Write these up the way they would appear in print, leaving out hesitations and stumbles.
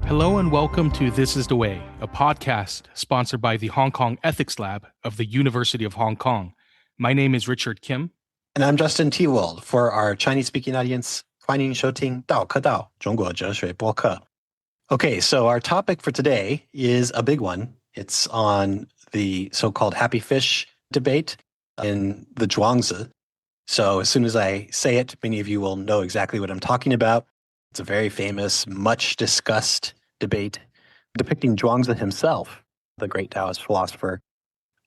Hello and welcome to This is the Way, a podcast sponsored by the Hong Kong Ethics Lab of the University of Hong Kong. My name is Richard Kim. And I'm Justin Tewald. For our Chinese-speaking audience, 欢迎收听道可道中国哲学播客. Okay, so our topic for today is a big one. It's on the so-called happy fish debate in the Zhuangzi. So as soon as I say it, many of you will know exactly what I'm talking about. It's a very famous, much discussed debate depicting Zhuangzi himself, the great Taoist philosopher,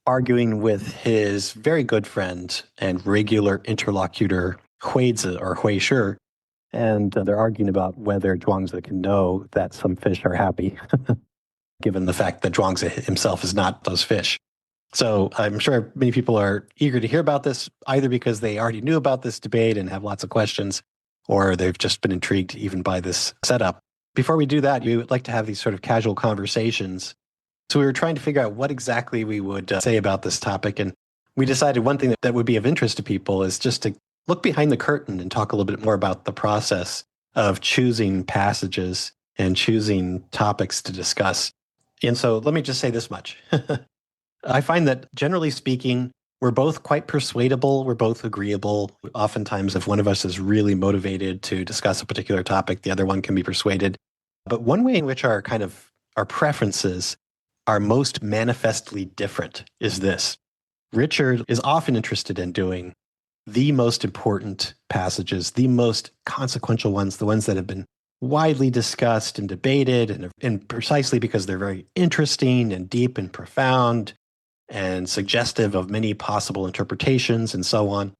arguing with his very good friend and regular interlocutor Huizi or Huishi, and they're arguing about whether Zhuangzi can know that some fish are happy, given the fact that Zhuangzi himself is not those fish. So I'm sure many people are eager to hear about this, either because they already knew about this debate and have lots of questions, or they've just been intrigued even by this setup. Before we do that, we would like to have these sort of casual conversations. So we were trying to figure out what exactly we would say about this topic. And we decided one thing that would be of interest to people is just to look behind the curtain and talk a little bit more about the process of choosing passages and choosing topics to discuss. And so let me just say this much. I find that generally speaking, we're both quite persuadable. We're both agreeable. Oftentimes, if one of us is really motivated to discuss a particular topic, the other one can be persuaded. But one way in which our preferences are most manifestly different is this. Richard is often interested in doing the most important passages, the most consequential ones, the ones that have been widely discussed and debated, and precisely because they're very interesting and deep and profound and suggestive of many possible interpretations and so on.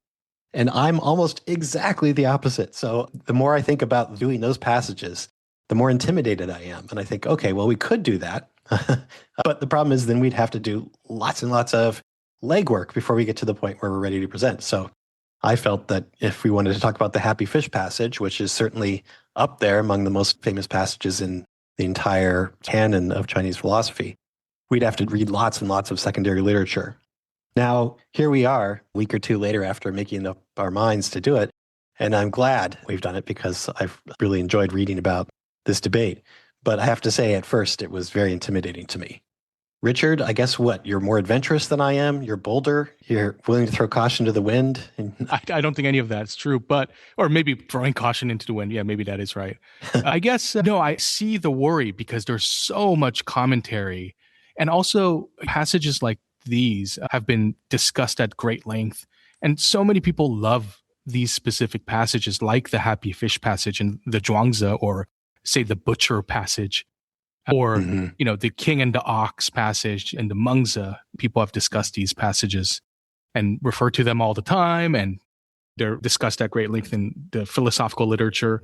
And I'm almost exactly the opposite. So the more I think about doing those passages, the more intimidated I am. And I think, okay, well, we could do that. But the problem is then we'd have to do lots and lots of legwork before we get to the point where we're ready to present. So I felt that if we wanted to talk about the happy fish passage, which is certainly up there among the most famous passages in the entire canon of Chinese philosophy, we'd have to read lots and lots of secondary literature. Now, here we are, a week or two later after making up our minds to do it, and I'm glad we've done it because I've really enjoyed reading about this debate. But I have to say, at first, it was very intimidating to me. Richard, I guess what? You're more adventurous than I am. You're bolder. You're willing to throw caution to the wind. I don't think any of that's true, or maybe throwing caution into the wind. Yeah, maybe that is right. I guess, no, I see the worry because there's so much commentary. And also passages like these have been discussed at great length. And so many people love these specific passages like the happy fish passage in the Zhuangzi, or say the butcher passage, or, the king and the ox passage in the Mengzi. People have discussed these passages and refer to them all the time. And they're discussed at great length in the philosophical literature.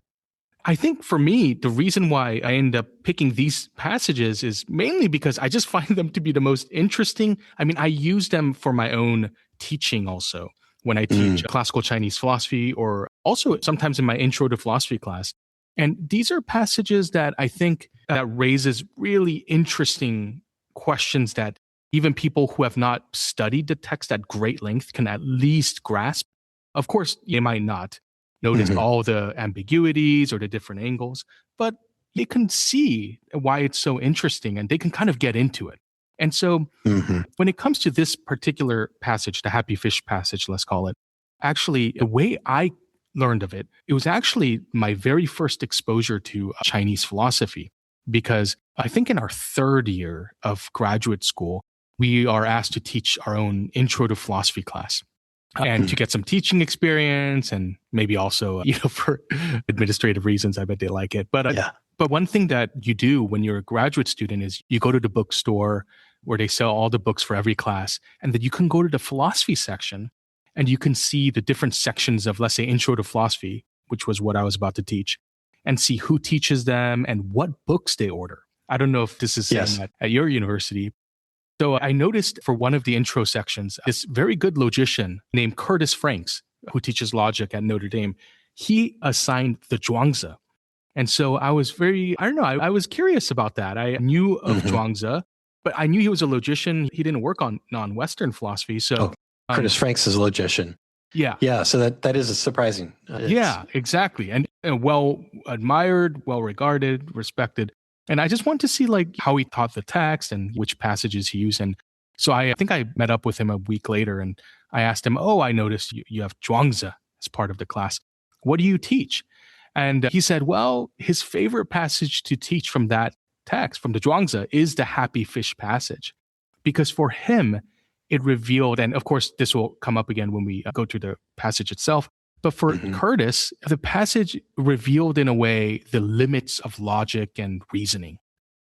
I think for me, the reason why I end up picking these passages is mainly because I just find them to be the most interesting. I mean, I use them for my own teaching also when I teach classical Chinese philosophy, or also sometimes in my intro to philosophy class. And these are passages that I think that raises really interesting questions that even people who have not studied the text at great length can at least grasp. Of course, they might not notice all the ambiguities or the different angles, but you can see why it's so interesting and they can kind of get into it. And so when it comes to this particular passage, the happy fish passage, let's call it, actually, the way I learned of it, it was actually my very first exposure to Chinese philosophy, because I think in our third year of graduate school, we are asked to teach our own intro to philosophy class. And to get some teaching experience, and maybe also, for administrative reasons, I bet they like it. But one thing that you do when you're a graduate student is you go to the bookstore where they sell all the books for every class, and then you can go to the philosophy section and you can see the different sections of, let's say, intro to philosophy, which was what I was about to teach, and see who teaches them and what books they order. I don't know if this is same at your university. So I noticed for one of the intro sections, this very good logician named Curtis Franks, who teaches logic at Notre Dame, he assigned the Zhuangzi. And so I was I was curious about that. I knew of Zhuangzi, but I knew he was a logician. He didn't work on non-Western philosophy. So Curtis Franks is a logician. Yeah. Yeah. So that is surprising. Yeah, exactly. And well admired, well regarded, respected. And I just wanted to see like how he taught the text and which passages he used. And so I think I met up with him a week later and I asked him, "Oh, I noticed you have Zhuangzi as part of the class. What do you teach?" And he said, well, his favorite passage to teach from that text, from the Zhuangzi, is the happy fish passage. Because for him, it revealed, and of course, this will come up again when we go to the passage itself. But for Curtis, the passage revealed in a way the limits of logic and reasoning.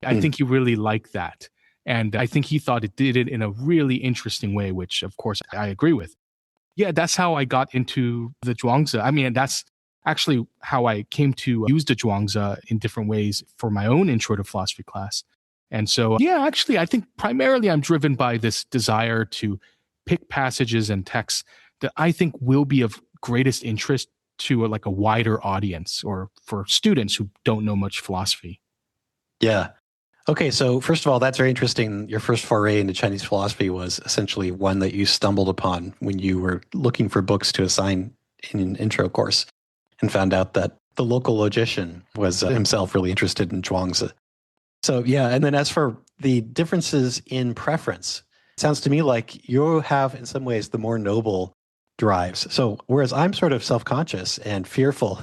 I think he really liked that. And I think he thought it did it in a really interesting way, which of course I agree with. Yeah, that's how I got into the Zhuangzi. I mean, that's actually how I came to use the Zhuangzi in different ways for my own intro to philosophy class. And so, yeah, actually, I think primarily I'm driven by this desire to pick passages and texts that I think will be of greatest interest to like a wider audience or for students who don't know much philosophy. Yeah. Okay, so first of all, that's very interesting. Your first foray into Chinese philosophy was essentially one that you stumbled upon when you were looking for books to assign in an intro course and found out that the local logician was himself really interested in Zhuangzi. So yeah, and then as for the differences in preference, it sounds to me like you have in some ways the more noble drives. So whereas I'm sort of self-conscious and fearful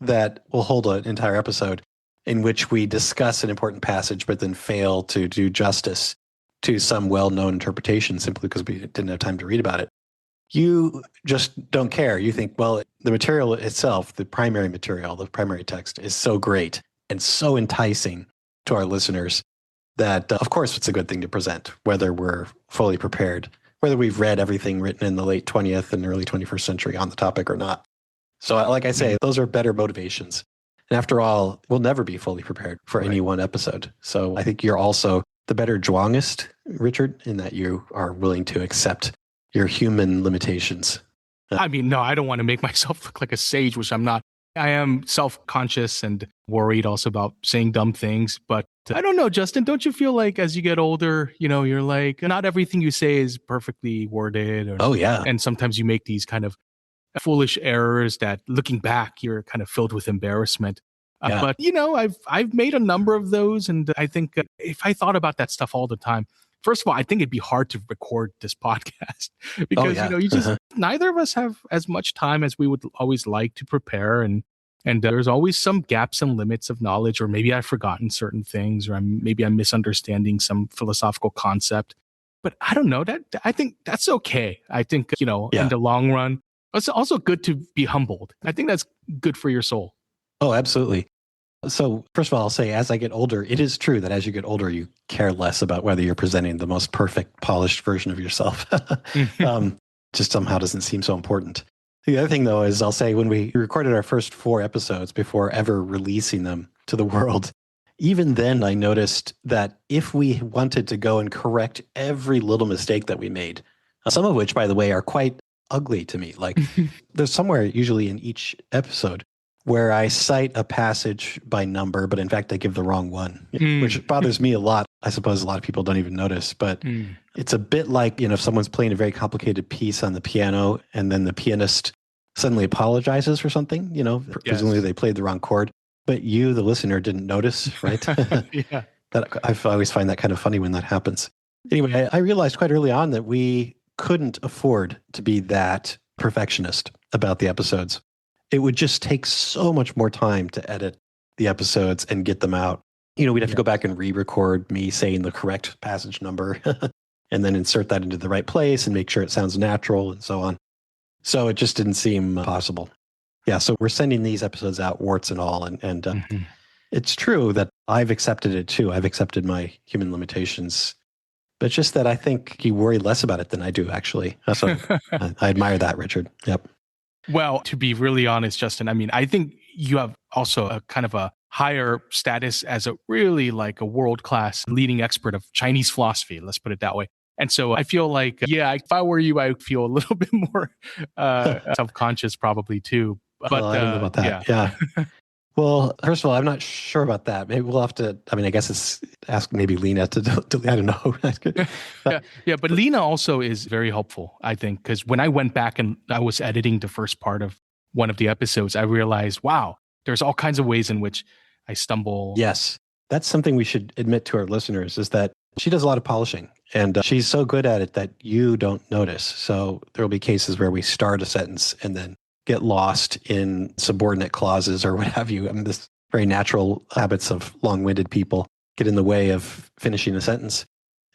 that we'll hold an entire episode in which we discuss an important passage but then fail to do justice to some well-known interpretation simply because we didn't have time to read about it. You just don't care. You think, well, the material itself, the primary material, the primary text is so great and so enticing to our listeners that, of course, it's a good thing to present, whether we're fully prepared, whether we've read everything written in the late 20th and early 21st century on the topic or not. So like I say, those are better motivations. And after all, we'll never be fully prepared for any one episode. So I think you're also the better Zhuangist, Richard, in that you are willing to accept your human limitations. I mean, no, I don't want to make myself look like a sage, which I'm not. I am self-conscious and worried also about saying dumb things. But I don't know, Justin, don't you feel like as you get older, you know, you're like, not everything you say is perfectly worded. Oh, yeah. And sometimes you make these kind of foolish errors that looking back, you're kind of filled with embarrassment. But, you know, I've made a number of those. And I think if I thought about that stuff all the time, first of all, I think it'd be hard to record this podcast because, you know, you just, neither of us have as much time as we would always like to prepare. And there's always some gaps and limits of knowledge, or maybe I've forgotten certain things, or maybe I'm misunderstanding some philosophical concept. But I don't know, that I think that's okay. I think, you know, in the long run, it's also good to be humbled. I think that's good for your soul. Oh, absolutely. So first of all, I'll say as I get older, it is true that as you get older, you care less about whether you're presenting the most perfect, polished version of yourself. Just somehow doesn't seem so important. The other thing, though, is I'll say when we recorded our first 4 episodes before ever releasing them to the world, even then I noticed that if we wanted to go and correct every little mistake that we made, some of which, by the way, are quite ugly to me. Like there's somewhere usually in each episode where I cite a passage by number, but in fact I give the wrong one, which bothers me a lot. I suppose a lot of people don't even notice, but it's a bit like, you know, if someone's playing a very complicated piece on the piano and then the pianist suddenly apologizes for something, you know, presumably they played the wrong chord, but you, the listener, didn't notice, right? That I always find that kind of funny when that happens. Anyway, I realized quite early on that we couldn't afford to be that perfectionist about the episodes. It would just take so much more time to edit the episodes and get them out. You know, we'd have to go back and re-record me saying the correct passage number and then insert that into the right place and make sure it sounds natural and so on. So it just didn't seem possible. Yeah, so we're sending these episodes out, warts and all. And it's true that I've accepted it too. I've accepted my human limitations. But it's just that I think you worry less about it than I do, actually. So I admire that, Richard. Yep. Well, to be really honest, Justin, I mean, I think you have also a kind of a higher status as a really like a world-class leading expert of Chinese philosophy. Let's put it that way. And so I feel like, yeah, if I were you, I would feel a little bit more self-conscious probably too. But well, I don't know about that. Yeah. Well, first of all, I'm not sure about that. Maybe we'll have to, I mean, I guess it's ask maybe Lena to I don't know. But Lena also is very helpful, I think, because when I went back and I was editing the first part of one of the episodes, I realized, wow, there's all kinds of ways in which I stumble. Yes, That's something we should admit to our listeners, is that she does a lot of polishing, and she's so good at it that you don't notice. So there will be cases where we start a sentence and then get lost in subordinate clauses or what have you. I mean, this very natural habits of long-winded people get in the way of finishing a sentence.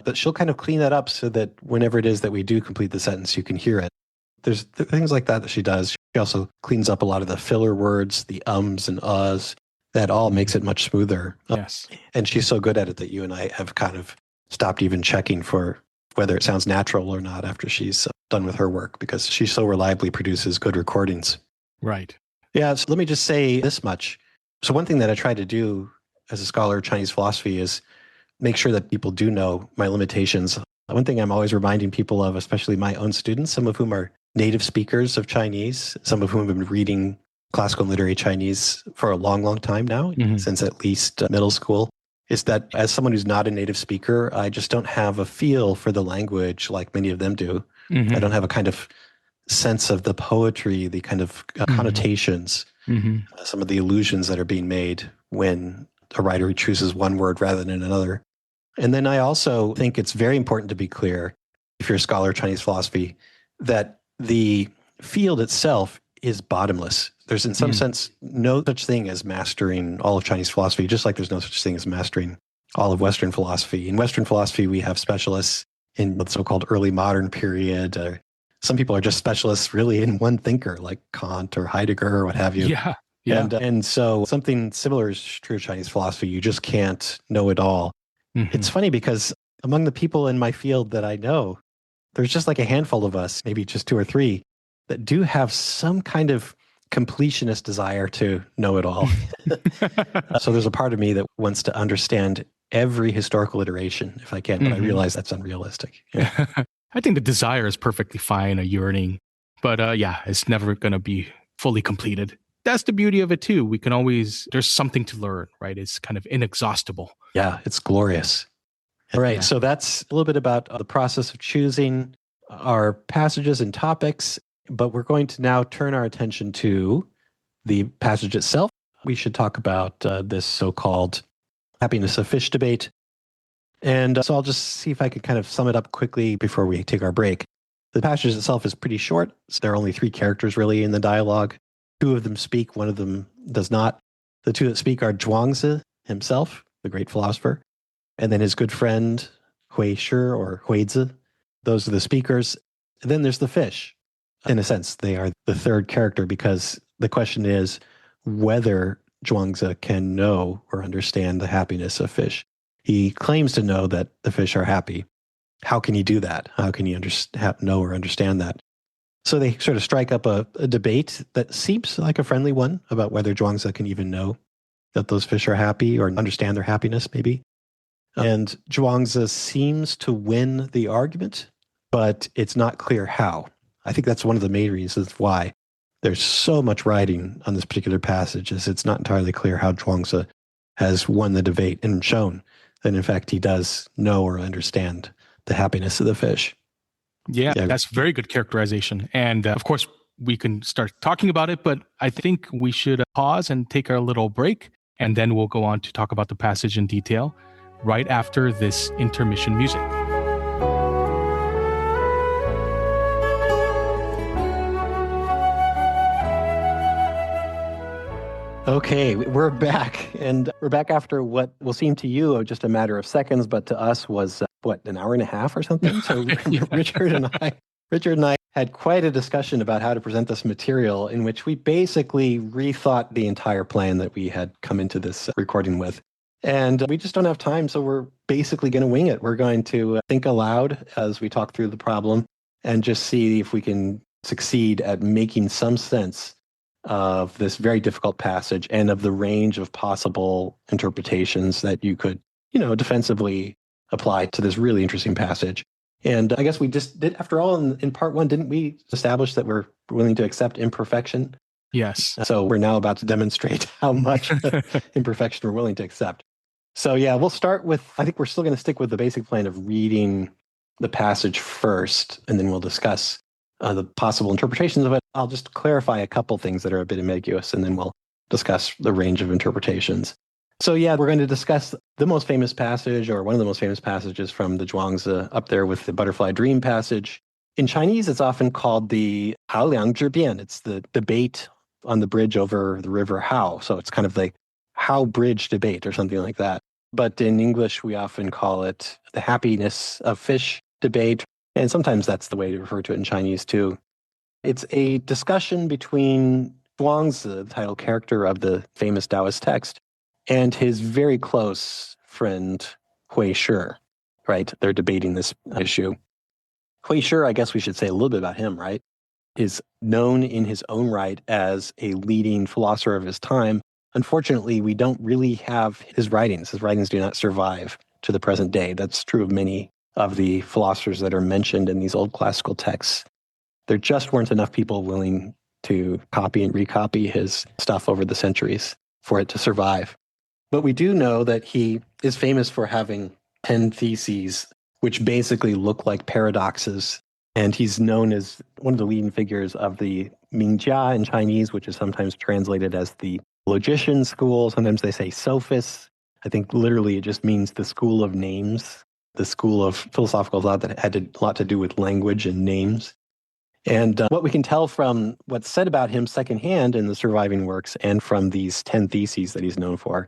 But she'll kind of clean that up so that whenever it is that we do complete the sentence, you can hear it. There's things like that she does. She also cleans up a lot of the filler words, the ums and uhs. That all makes it much smoother. Yes. And she's so good at it that you and I have kind of stopped even checking for whether it sounds natural or not after she's done with her work, because she so reliably produces good recordings. Right. Yeah, so let me just say this much. So one thing that I try to do as a scholar of Chinese philosophy is make sure that people do know my limitations. One thing I'm always reminding people of, especially my own students, some of whom are native speakers of Chinese, some of whom have been reading classical and literary Chinese for a long, long time now, since at least middle school, is that as someone who's not a native speaker, I just don't have a feel for the language like many of them do. I don't have a kind of sense of the poetry, the kind of connotations, some of the allusions that are being made when a writer chooses one word rather than another. And then I also think it's very important to be clear, if you're a scholar of Chinese philosophy, that the field itself is bottomless. There's in some sense no such thing as mastering all of Chinese philosophy, just like there's no such thing as mastering all of Western philosophy. In Western philosophy, we have specialists in the so-called early modern period. Some people are just specialists really in one thinker, like Kant or Heidegger or what have you. Yeah. And so something similar is true of Chinese philosophy. You just can't know it all. It's funny because among the people in my field that I know, there's just like a handful of us, maybe just two or three, that do have some kind of completionist desire to know it all. So there's a part of me that wants to understand every historical iteration if I can, but I realize that's unrealistic. Yeah. I think the desire is perfectly fine, a yearning, but it's never going to be fully completed. That's the beauty of it too. We can always, there's something to learn, right? It's kind of inexhaustible. Yeah, it's glorious. All right, so that's a little bit about the process of choosing our passages and topics, but we're going to now turn our attention to the passage itself. We should talk about this so-called happiness of fish debate. And so I'll just see if I could kind of sum it up quickly before we take our break. The passage itself is pretty short. So there are only 3 characters really in the dialogue. 2 of them speak, 1 of them does not. The 2 that speak are Zhuangzi himself, the great philosopher, and then his good friend Huizi or Huizi. Those are the speakers. And then there's the fish. In a sense, they are the 3rd character because the question is whether Zhuangzi can know or understand the happiness of fish. He claims to know that the fish are happy. How can he do that? How can he know or understand that? So they sort of strike up a debate that seems like a friendly one about whether Zhuangzi can even know that those fish are happy or understand their happiness, maybe. And Zhuangzi seems to win the argument, but it's not clear how. I think that's one of the main reasons why there's so much writing on this particular passage, is it's not entirely clear how Zhuangzi has won the debate and shown that, in fact, he does know or understand the happiness of the fish. Yeah, that's very good characterization. And of course, we can start talking about it, but I think we should pause and take our little break, and then we'll go on to talk about the passage in detail right after this intermission music. Okay, we're back, and we're back after what will seem to you just a matter of seconds, but to us was, an hour and a half or something? So Richard and I had quite a discussion about how to present this material, in which we basically rethought the entire plan that we had come into this recording with. And we just don't have time, so we're basically going to wing it. We're going to think aloud as we talk through the problem and just see if we can succeed at making some sense of this very difficult passage and of the range of possible interpretations that you could, defensively apply to this really interesting passage. And I guess we just did, after all, in part 1, didn't we establish that we're willing to accept imperfection? Yes. So we're now about to demonstrate how much imperfection we're willing to accept. So yeah, we'll start with, I think we're still going to stick with the basic plan of reading the passage first, and then we'll discuss the possible interpretations of it. I'll just clarify a couple things that are a bit ambiguous, and then we'll discuss the range of interpretations. So yeah, we're going to discuss the most famous passage, or one of the most famous passages from the Zhuangzi, up there with the Butterfly Dream passage. In Chinese, it's often called the Hao Liang Zhi Bian. It's the debate on the bridge over the river Hao. So it's kind of the Hao Bridge debate or something like that. But in English, we often call it the happiness of fish debate. And sometimes that's the way to refer to it in Chinese too. It's a discussion between Zhuangzi, the title character of the famous Taoist text, and his very close friend Hui Shi, right? They're debating this issue. Hui Shi, I guess we should say a little bit about him, right? Is known in his own right as a leading philosopher of his time. Unfortunately, we don't really have his writings. His writings do not survive to the present day. That's true of many of the philosophers that are mentioned in these old classical texts. There just weren't enough people willing to copy and recopy his stuff over the centuries for it to survive. But we do know that he is famous for having 10 theses, which basically look like paradoxes. And he's known as one of the leading figures of the Mingjia in Chinese, which is sometimes translated as the logician school. Sometimes they say sophists. I think literally it just means the school of names, the school of philosophical thought that had a lot to do with language and names. And what we can tell from what's said about him secondhand in the surviving works and from these 10 theses that he's known for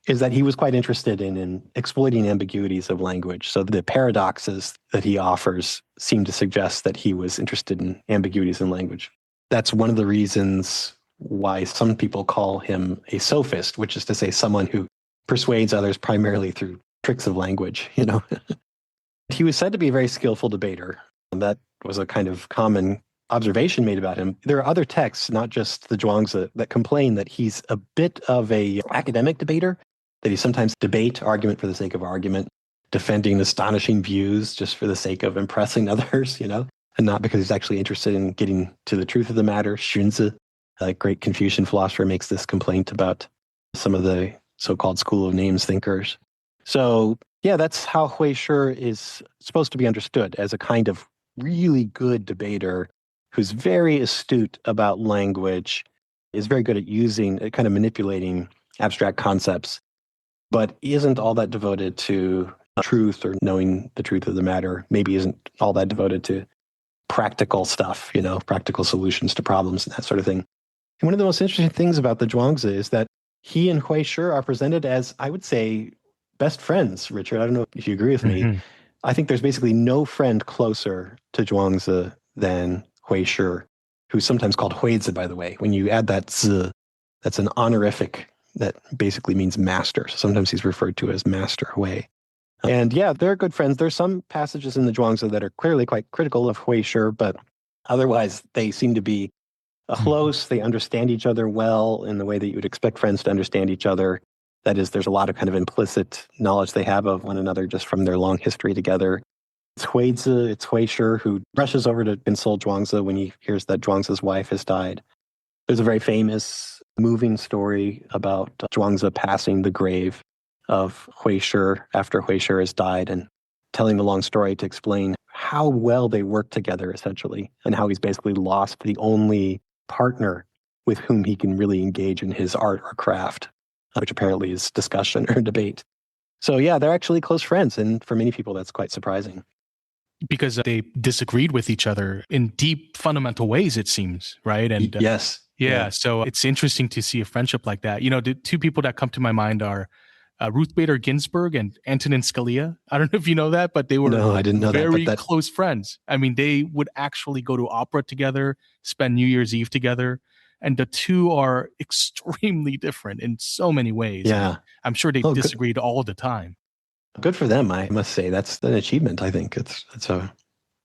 is that he was quite interested in exploiting ambiguities of language. So the paradoxes that he offers seem to suggest that he was interested in ambiguities in language. That's one of the reasons why some people call him a sophist, which is to say someone who persuades others primarily through tricks of language, you know. He was said to be a very skillful debater. That was a kind of common observation made about him. There are other texts, not just the Zhuangzi, that complain that he's a bit of a academic debater, that he sometimes debate argument for the sake of argument, defending astonishing views just for the sake of impressing others, you know, and not because he's actually interested in getting to the truth of the matter. Xunzi, a great Confucian philosopher, makes this complaint about some of the so-called school of names thinkers. So yeah, that's how Hui Shi is supposed to be understood, as a kind of really good debater who's very astute about language, is very good at using, kind of manipulating abstract concepts, but isn't all that devoted to truth or knowing the truth of the matter, maybe isn't all that devoted to practical stuff, you know, practical solutions to problems and that sort of thing. And one of the most interesting things about the Zhuangzi is that he and Hui Shi are presented as, I would say, best friends, Richard. I don't know if you agree with me. Mm-hmm. I think there's basically no friend closer to Zhuangzi than Hui Shi, who's sometimes called Huizi, by the way. When you add that zi, that's an honorific that basically means master. So sometimes he's referred to as Master Hui. And yeah, they're good friends. There's some passages in the Zhuangzi that are clearly quite critical of Hui Shi, but otherwise they seem to be close. They understand each other well in the way that you would expect friends to understand each other. That is, there's a lot of kind of implicit knowledge they have of one another just from their long history together. It's Huizi, it's Hui Shi, who rushes over to console Zhuangzi when he hears that Zhuangzi's wife has died. There's a very famous, moving story about Zhuangzi passing the grave of Hui Shi after Hui Shi has died, and telling the long story to explain how well they work together, essentially, and how he's basically lost the only partner with whom he can really engage in his art or craft, which apparently is discussion or debate. So yeah, they're actually close friends, and for many people, that's quite surprising. Because they disagreed with each other in deep, fundamental ways, it seems, right? And yes. yeah, so it's interesting to see a friendship like that. You know, the two people that come to my mind are Ruth Bader Ginsburg and Antonin Scalia. I don't know if you know that, but they were No, I didn't know very that. close friends. I mean, they would actually go to opera together, spend New Year's Eve together. And the two are extremely different in so many ways. Yeah. And I'm sure they disagreed all the time. Good for them, I must say. That's an achievement, I think.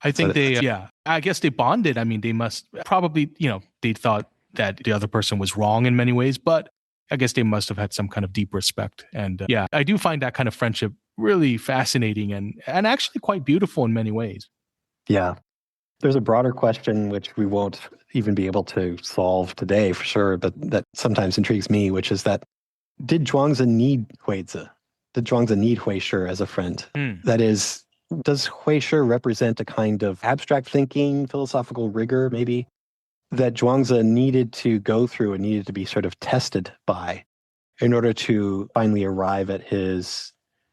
I think I guess they bonded. I mean, they must probably, you know, they thought that the other person was wrong in many ways, but I guess they must have had some kind of deep respect. And yeah, I do find that kind of friendship really fascinating and actually quite beautiful in many ways. Yeah. There's a broader question which we won't even be able to solve today for sure, but that sometimes intrigues me, which is that did Zhuangzi need Huizi? Did Zhuangzi need Hui Shi as a friend? That is, does Hui Shi represent a kind of abstract thinking, philosophical rigor, maybe, that Zhuangzi needed to go through and needed to be sort of tested by in order to finally arrive at his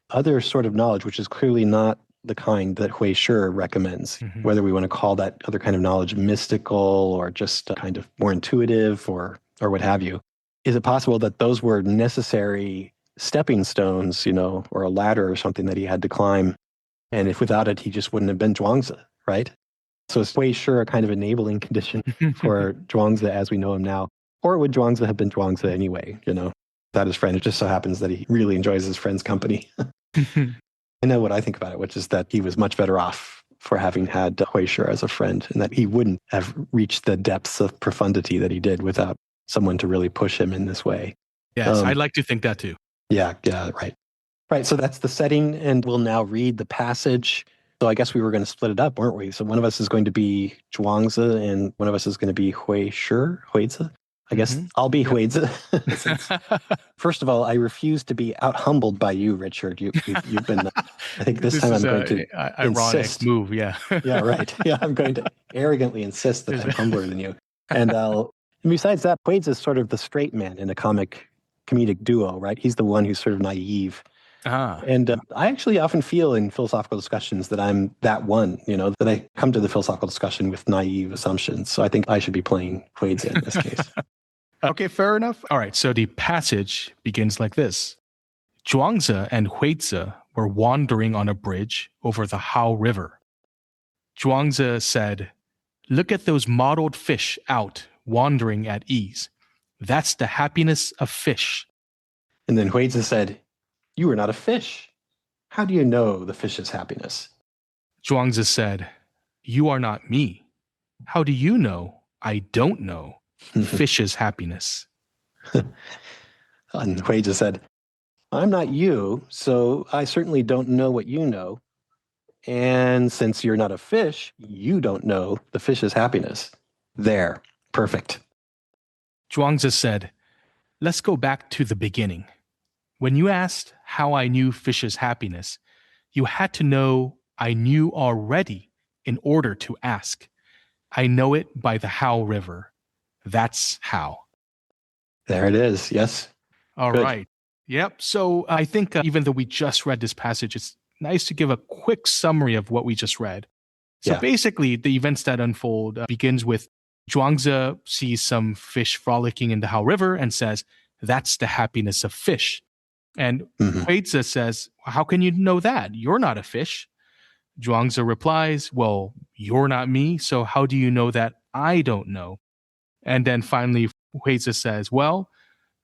other sort of knowledge, which is clearly not the kind that Hui Shi recommends, whether we want to call that other kind of knowledge mystical or just kind of more intuitive or what have you. Is it possible that those were necessary stepping stones, or a ladder or something that he had to climb? And if without it, he just wouldn't have been Zhuangzi, right? So is Hui Shi a kind of enabling condition for Zhuangzi as we know him now? Or would Zhuangzi have been Zhuangzi anyway, without his friend? It just so happens that he really enjoys his friend's company. I know what I think about it, which is that he was much better off for having had Hui Shi as a friend, and that he wouldn't have reached the depths of profundity that he did without someone to really push him in this way. Yes, I'd like to think that too. Yeah, right. Right, so that's the setting, and we'll now read the passage. So I guess we were going to split it up, weren't we? So one of us is going to be Zhuangzi, and one of us is going to be Huizi. I guess I'll be Huizi. First of all, I refuse to be out-humbled by you, Richard. You've been, I think this time I'm going to ironic insist. Move, yeah. Yeah, right. Yeah, I'm going to arrogantly insist that I'm humbler than you. And besides that, Huizi is sort of the straight man in a comedic duo, right? He's the one who's sort of naive. And I actually often feel in philosophical discussions that I'm that one, that I come to the philosophical discussion with naive assumptions. So I think I should be playing Huizi in this case. Okay, fair enough. All right, so the passage begins like this. Zhuangzi and Huizi were wandering on a bridge over the Hao River. Zhuangzi said, "Look at those mottled fish out, wandering at ease. That's the happiness of fish." And then Huizi said, "You are not a fish. How do you know the fish's happiness?" Zhuangzi said, "You are not me. How do you know I don't know fish's happiness?" And Huizi said, "I'm not you, so I certainly don't know what you know. And since you're not a fish, you don't know the fish's happiness." There. Perfect. Zhuangzi said, "Let's go back to the beginning. When you asked how I knew fish's happiness, you had to know I knew already in order to ask. I know it by the Hao River. That's how." There it is. Yes. All right. Yep. So I think even though we just read this passage, it's nice to give a quick summary of what we just read. So basically, the events that unfold begins with Zhuangzi sees some fish frolicking in the Hao River and says, "That's the happiness of fish." And Huizi says, "How can you know that? You're not a fish." Zhuangzi replies, "Well, you're not me, so how do you know that I don't know?" And then finally, Huizi says, "Well,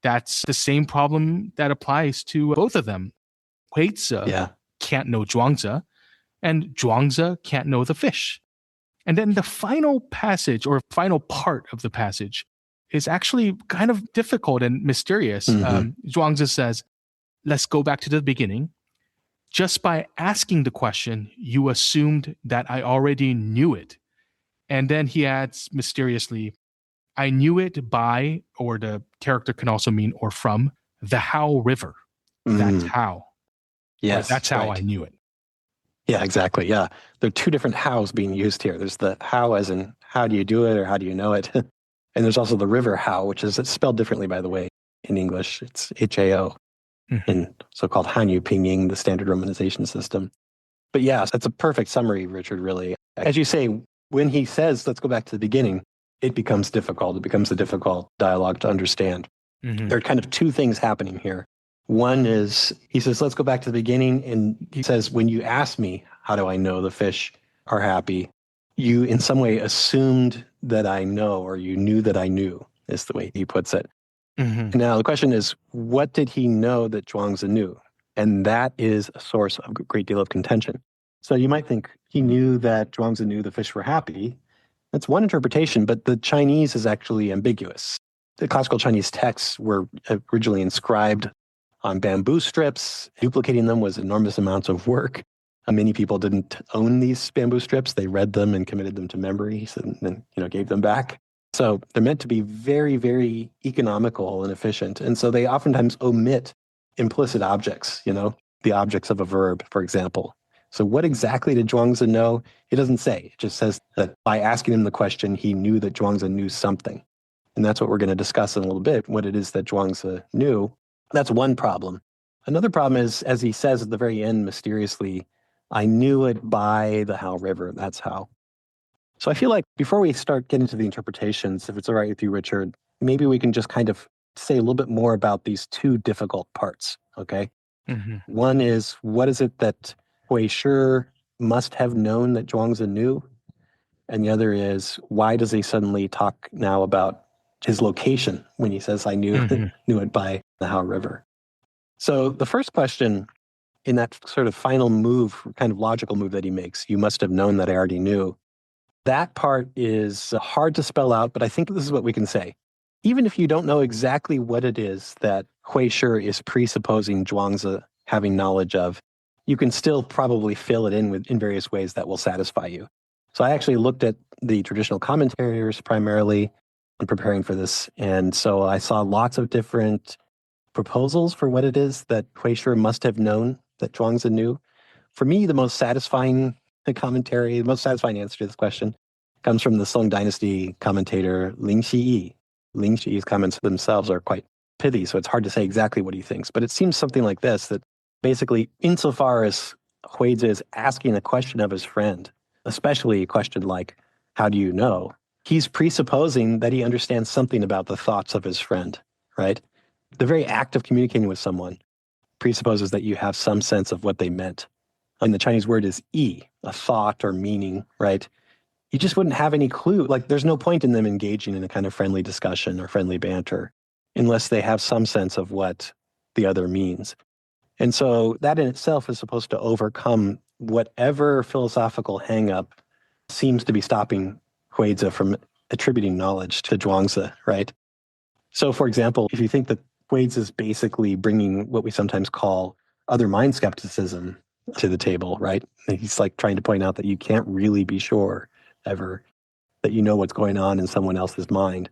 that's the same problem that applies to both of them. Huizi can't know Zhuangzi, and Zhuangzi can't know the fish." And then the final passage or final part of the passage is actually kind of difficult and mysterious. Zhuangzi says, "Let's go back to the beginning. Just by asking the question, you assumed that I already knew it." And then he adds mysteriously, "I knew it by," or the character can also mean or from, "the Hao River." That's how. Yes. That's how I knew it. Yeah, exactly. Yeah. There are two different hows being used here. There's the how as in how do you do it or how do you know it? And there's also the river how, which is it's spelled differently, by the way, in English. It's H-A-O in so-called Hanyu Pinyin, the standard romanization system. But yeah, that's a perfect summary, Richard, really. As you say, when he says, let's go back to the beginning, it becomes difficult. It becomes a difficult dialogue to understand. There are kind of two things happening here. One is, he says, let's go back to the beginning. And he says, when you asked me, how do I know the fish are happy? You in some way assumed that I know, or you knew that I knew, is the way he puts it. Now, the question is, what did he know that Zhuangzi knew? And that is a source of a great deal of contention. So you might think he knew that Zhuangzi knew the fish were happy. That's one interpretation, but the Chinese is actually ambiguous. The classical Chinese texts were originally inscribed on bamboo strips. Duplicating them was enormous amounts of work. Many people didn't own these bamboo strips. They read them and committed them to memory and then gave them back. So they're meant to be very, very economical and efficient. And so they oftentimes omit implicit objects, the objects of a verb, for example. So what exactly did Zhuangzi know? It doesn't say. It just says that by asking him the question, he knew that Zhuangzi knew something. And that's what we're going to discuss in a little bit, what it is that Zhuangzi knew. That's one problem. Another problem is, as he says at the very end, mysteriously, I knew it by the How River. That's how. So I feel like before we start getting to the interpretations, if it's all right with you, Richard, maybe we can just kind of say a little bit more about these two difficult parts, okay? Hmm. One is, what is it that Hui Shi must have known that Zhuangzi knew? And the other is, why does he suddenly talk now about his location when he says, I knew, Hmm. knew it by the How River? So the first question in that sort of final move, kind of logical move that he makes, you must have known that I already knew. That part is hard to spell out, but I think this is what we can say. Even if you don't know exactly what it is that Hui Shi is presupposing Zhuangzi having knowledge of, you can still probably fill it in in various ways that will satisfy you. So I actually looked at the traditional commentators primarily in preparing for this. And so I saw lots of different proposals for what it is that Hui Shi must have known that Zhuangzi knew. For me, the most satisfying commentary, the most satisfying answer to this question comes from the Song Dynasty commentator Ling Xiyi. Ling Xiyi's comments themselves are quite pithy, so it's hard to say exactly what he thinks. But it seems something like this, that basically, insofar as Huizi is asking a question of his friend, especially a question like, how do you know? He's presupposing that he understands something about the thoughts of his friend, right? The very act of communicating with someone presupposes that you have some sense of what they meant. And the Chinese word is yi, a thought or meaning, right? You just wouldn't have any clue. Like, there's no point in them engaging in a kind of friendly discussion or friendly banter unless they have some sense of what the other means. And so that in itself is supposed to overcome whatever philosophical hangup seems to be stopping Huizi from attributing knowledge to Zhuangzi, right? So, for example, if you think that Huizi is basically bringing what we sometimes call other mind skepticism to the table, right? He's like trying to point out that you can't really be sure ever that you know what's going on in someone else's mind.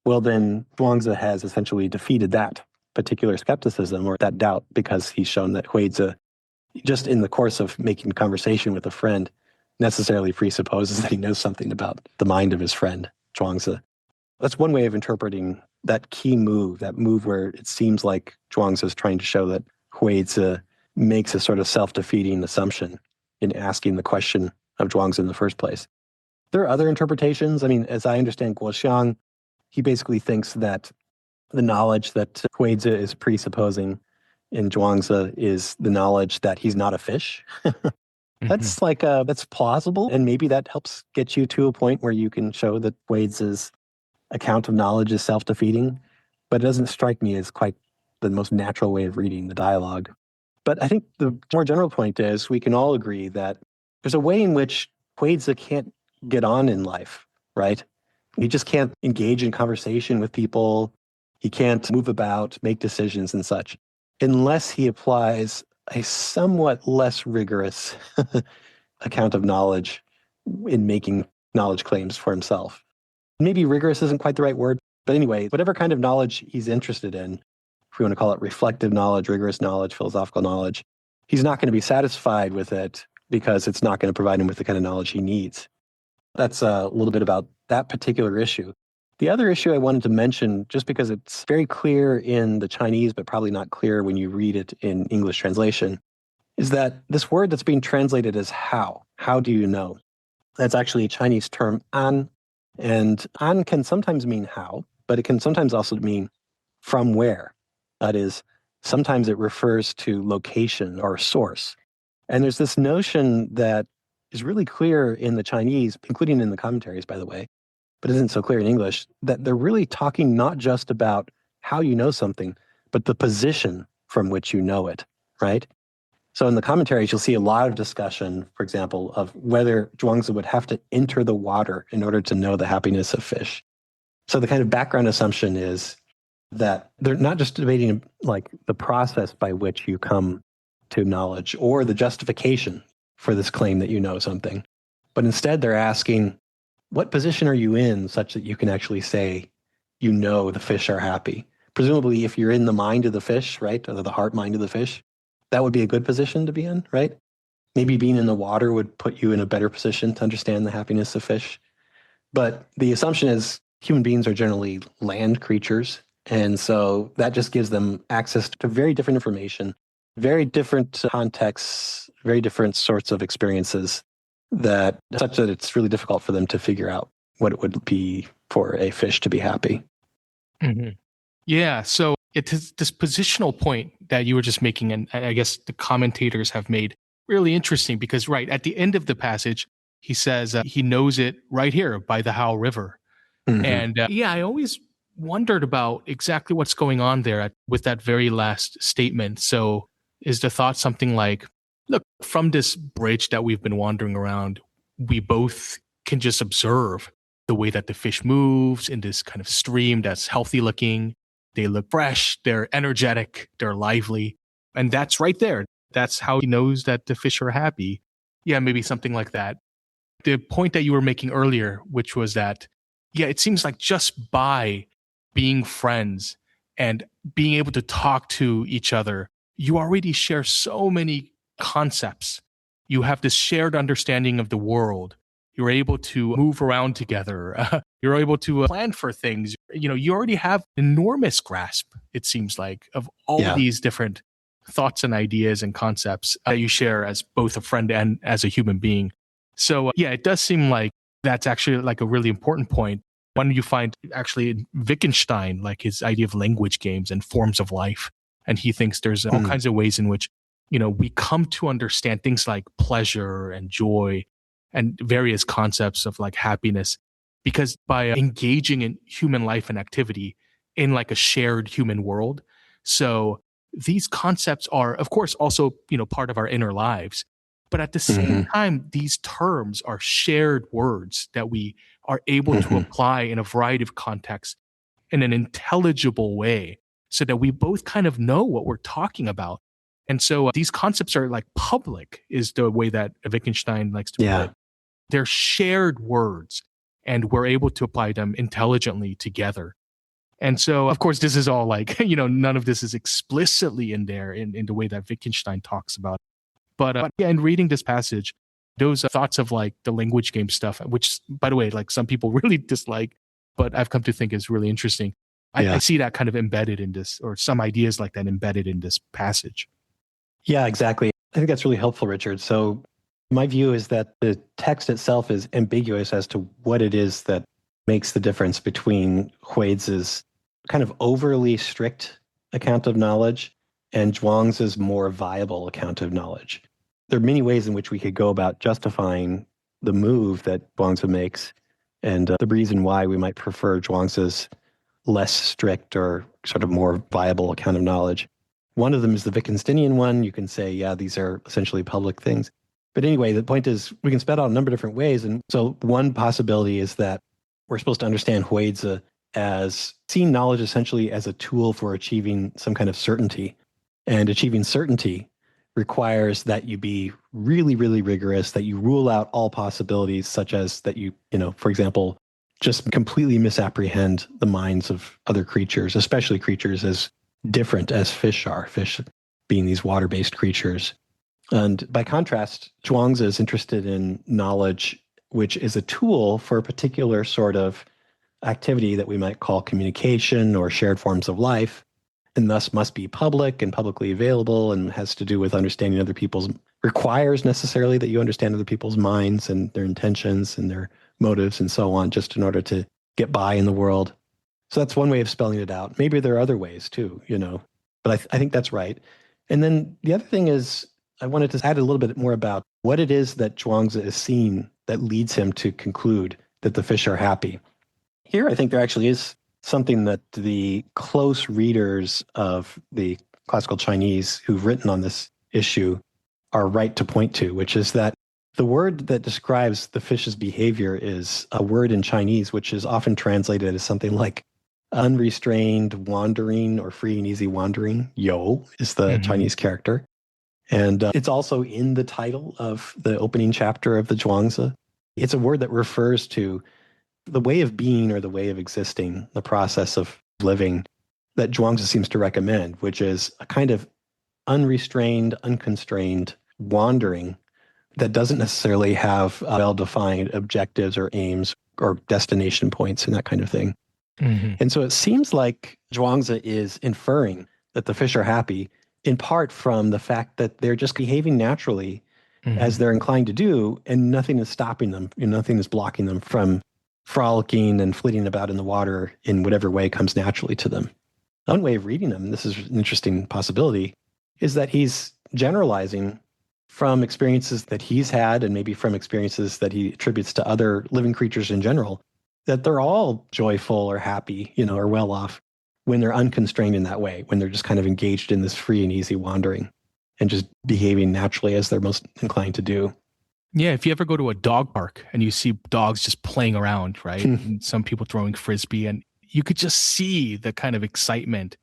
Well, then Zhuangzi has essentially defeated that particular skepticism or that doubt because he's shown that Huizi, just in the course of making conversation with a friend, necessarily presupposes that he knows something about the mind of his friend, Zhuangzi. That's one way of interpreting that key move, that move where it seems like Zhuangzi is trying to show that Huizi makes a sort of self-defeating assumption in asking the question of Zhuangzi in the first place. There are other interpretations. I mean, as I understand Guoxiang, he basically thinks that the knowledge that Huizi is presupposing in Zhuangzi is the knowledge that he's not a fish. Hmm. That's plausible, and maybe that helps get you to a point where you can show that Huizi's account of knowledge is self-defeating, but it doesn't strike me as quite the most natural way of reading the dialogue. But I think the more general point is we can all agree that there's a way in which Huizi can't get on in life, right? He just can't engage in conversation with people. He can't move about, make decisions and such, unless he applies a somewhat less rigorous account of knowledge in making knowledge claims for himself. Maybe rigorous isn't quite the right word, but anyway, whatever kind of knowledge he's interested in, if we want to call it reflective knowledge, rigorous knowledge, philosophical knowledge, he's not going to be satisfied with it because it's not going to provide him with the kind of knowledge he needs. That's a little bit about that particular issue. The other issue I wanted to mention, just because it's very clear in the Chinese, but probably not clear when you read it in English translation, is that this word that's being translated as how do you know? That's actually a Chinese term, an. And an can sometimes mean how, but it can sometimes also mean from where. That is, sometimes it refers to location or source. And there's this notion that is really clear in the Chinese, including in the commentaries, by the way, but isn't so clear in English, that they're really talking not just about how you know something, but the position from which you know it, right? So in the commentaries, you'll see a lot of discussion, for example, of whether Zhuangzi would have to enter the water in order to know the happiness of fish. So the kind of background assumption is that they're not just debating like the process by which you come to knowledge or the justification for this claim that you know something, but instead they're asking, what position are you in such that you can actually say, you know, the fish are happy? Presumably, if you're in the mind of the fish, right, or the heart mind of the fish, that would be a good position to be in, right? Maybe being in the water would put you in a better position to understand the happiness of fish. But the assumption is human beings are generally land creatures, And so that just gives them access to very different information, very different contexts, very different sorts of experiences that such that it's really difficult for them to figure out what it would be for a fish to be happy. Mm-hmm. Yeah. So it's this positional point that you were just making, and I guess the commentators have made really interesting because, right, at the end of the passage, he says he knows it right here by the How River. Mm-hmm. And yeah, I always wondered about exactly what's going on there with that very last statement. So is the thought something like, look, from this bridge that we've been wandering around, we both can just observe the way that the fish moves in this kind of stream that's healthy looking. They look fresh, they're energetic, they're lively. And that's right there. That's how he knows that the fish are happy. Yeah, maybe something like that. The point that you were making earlier, which was that, yeah, it seems like just by being friends and being able to talk to each other, you already share so many concepts. You have this shared understanding of the world. You're able to move around together. You're able to plan for things. You know, you already have enormous grasp, it seems like, of all Yeah. these different thoughts and ideas and concepts that you share as both a friend and as a human being. So, yeah, it does seem like that's actually like a really important point. When you find actually in Wittgenstein, like his idea of language games and forms of life. And he thinks there's all kinds of ways in which, you know, we come to understand things like pleasure and joy and various concepts of like happiness, because by engaging in human life and activity in like a shared human world. So these concepts are, of course, also, you know, part of our inner lives. But at the same time, these terms are shared words that we are able to apply in a variety of contexts in an intelligible way so that we both kind of know what we're talking about. And so these concepts are like public, is the way that Wittgenstein likes to put it. They're shared words, and we're able to apply them intelligently together. And so, of course, this is all like, you know, none of this is explicitly in there in the way that Wittgenstein talks about. But yeah, in reading this passage, those thoughts of like the language game stuff, which, by the way, like some people really dislike, but I've come to think is really interesting. I see that kind of embedded in this, or some ideas like that embedded in this passage. Yeah, exactly. I think that's really helpful, Richard. So my view is that the text itself is ambiguous as to what it is that makes the difference between Huizi's kind of overly strict account of knowledge and Zhuangzi's more viable account of knowledge. There are many ways in which we could go about justifying the move that Zhuangzi makes and the reason why we might prefer Zhuangzi's less strict or sort of more viable account of knowledge. One of them is the Wittgensteinian one. You can say, yeah, these are essentially public things. But anyway, the point is we can spell out a number of different ways. And so one possibility is that we're supposed to understand Huizi as seeing knowledge essentially as a tool for achieving some kind of certainty. And achieving certainty requires that you be really, really rigorous, that you rule out all possibilities, such as that you know, for example, just completely misapprehend the minds of other creatures, especially creatures as different as fish are, fish being these water-based creatures. And by contrast, Zhuangzi is interested in knowledge, which is a tool for a particular sort of activity that we might call communication or shared forms of life, and thus must be public and publicly available and has to do with understanding other people's, requires necessarily that you understand other people's minds and their intentions and their motives and so on, just in order to get by in the world. So that's one way of spelling it out. Maybe there are other ways too, you know, but I think that's right. And then the other thing is, I wanted to add a little bit more about what it is that Zhuangzi is seeing that leads him to conclude that the fish are happy. Here, I think there actually is something that the close readers of the classical Chinese who've written on this issue are right to point to, which is that the word that describes the fish's behavior is a word in Chinese, which is often translated as something like unrestrained wandering or free and easy wandering. You is the Chinese character. And it's also in the title of the opening chapter of the Zhuangzi. It's a word that refers to the way of being or the way of existing, the process of living that Zhuangzi seems to recommend, which is a kind of unrestrained, unconstrained wandering that doesn't necessarily have well-defined objectives or aims or destination points and that kind of thing. And so it seems like Zhuangzi is inferring that the fish are happy in part from the fact that they're just behaving naturally as Mhm. they're inclined to do, and nothing is stopping them. Nothing is blocking them from frolicking and flitting about in the water in whatever way comes naturally to them. One way of reading them, this is an interesting possibility, is that he's generalizing from experiences that he's had and maybe from experiences that he attributes to other living creatures in general, that they're all joyful or happy, or well off when they're unconstrained in that way, when they're just kind of engaged in this free and easy wandering and just behaving naturally as they're most inclined to do. Yeah, if you ever go to a dog park and you see dogs just playing around, right? And some people throwing frisbee, and you could just see the kind of excitement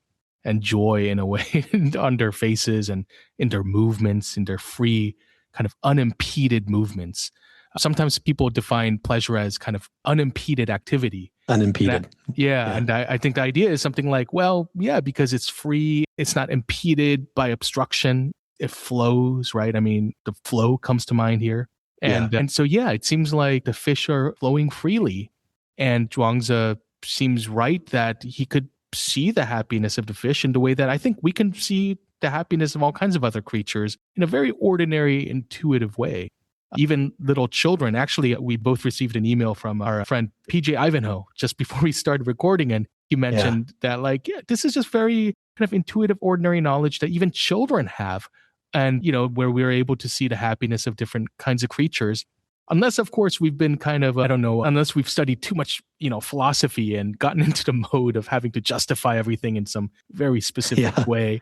and joy in a way on their faces and in their movements, in their free, kind of unimpeded movements. Sometimes people define pleasure as kind of unimpeded activity. Unimpeded. Yeah. And I think the idea is something like, well, yeah, because it's free, it's not impeded by obstruction, it flows, right? I mean, the flow comes to mind here. And so, yeah, it seems like the fish are flowing freely. And Zhuangzi seems right that he could see the happiness of the fish in the way that I think we can see the happiness of all kinds of other creatures in a very ordinary, intuitive way. Even little children. Actually, we both received an email from our friend PJ Ivanhoe just before we started recording, and he mentioned that, like, yeah, this is just very kind of intuitive, ordinary knowledge that even children have, and where we're able to see the happiness of different kinds of creatures. Unless, of course, we've been kind of, I don't know, unless we've studied too much, philosophy and gotten into the mode of having to justify everything in some very specific way.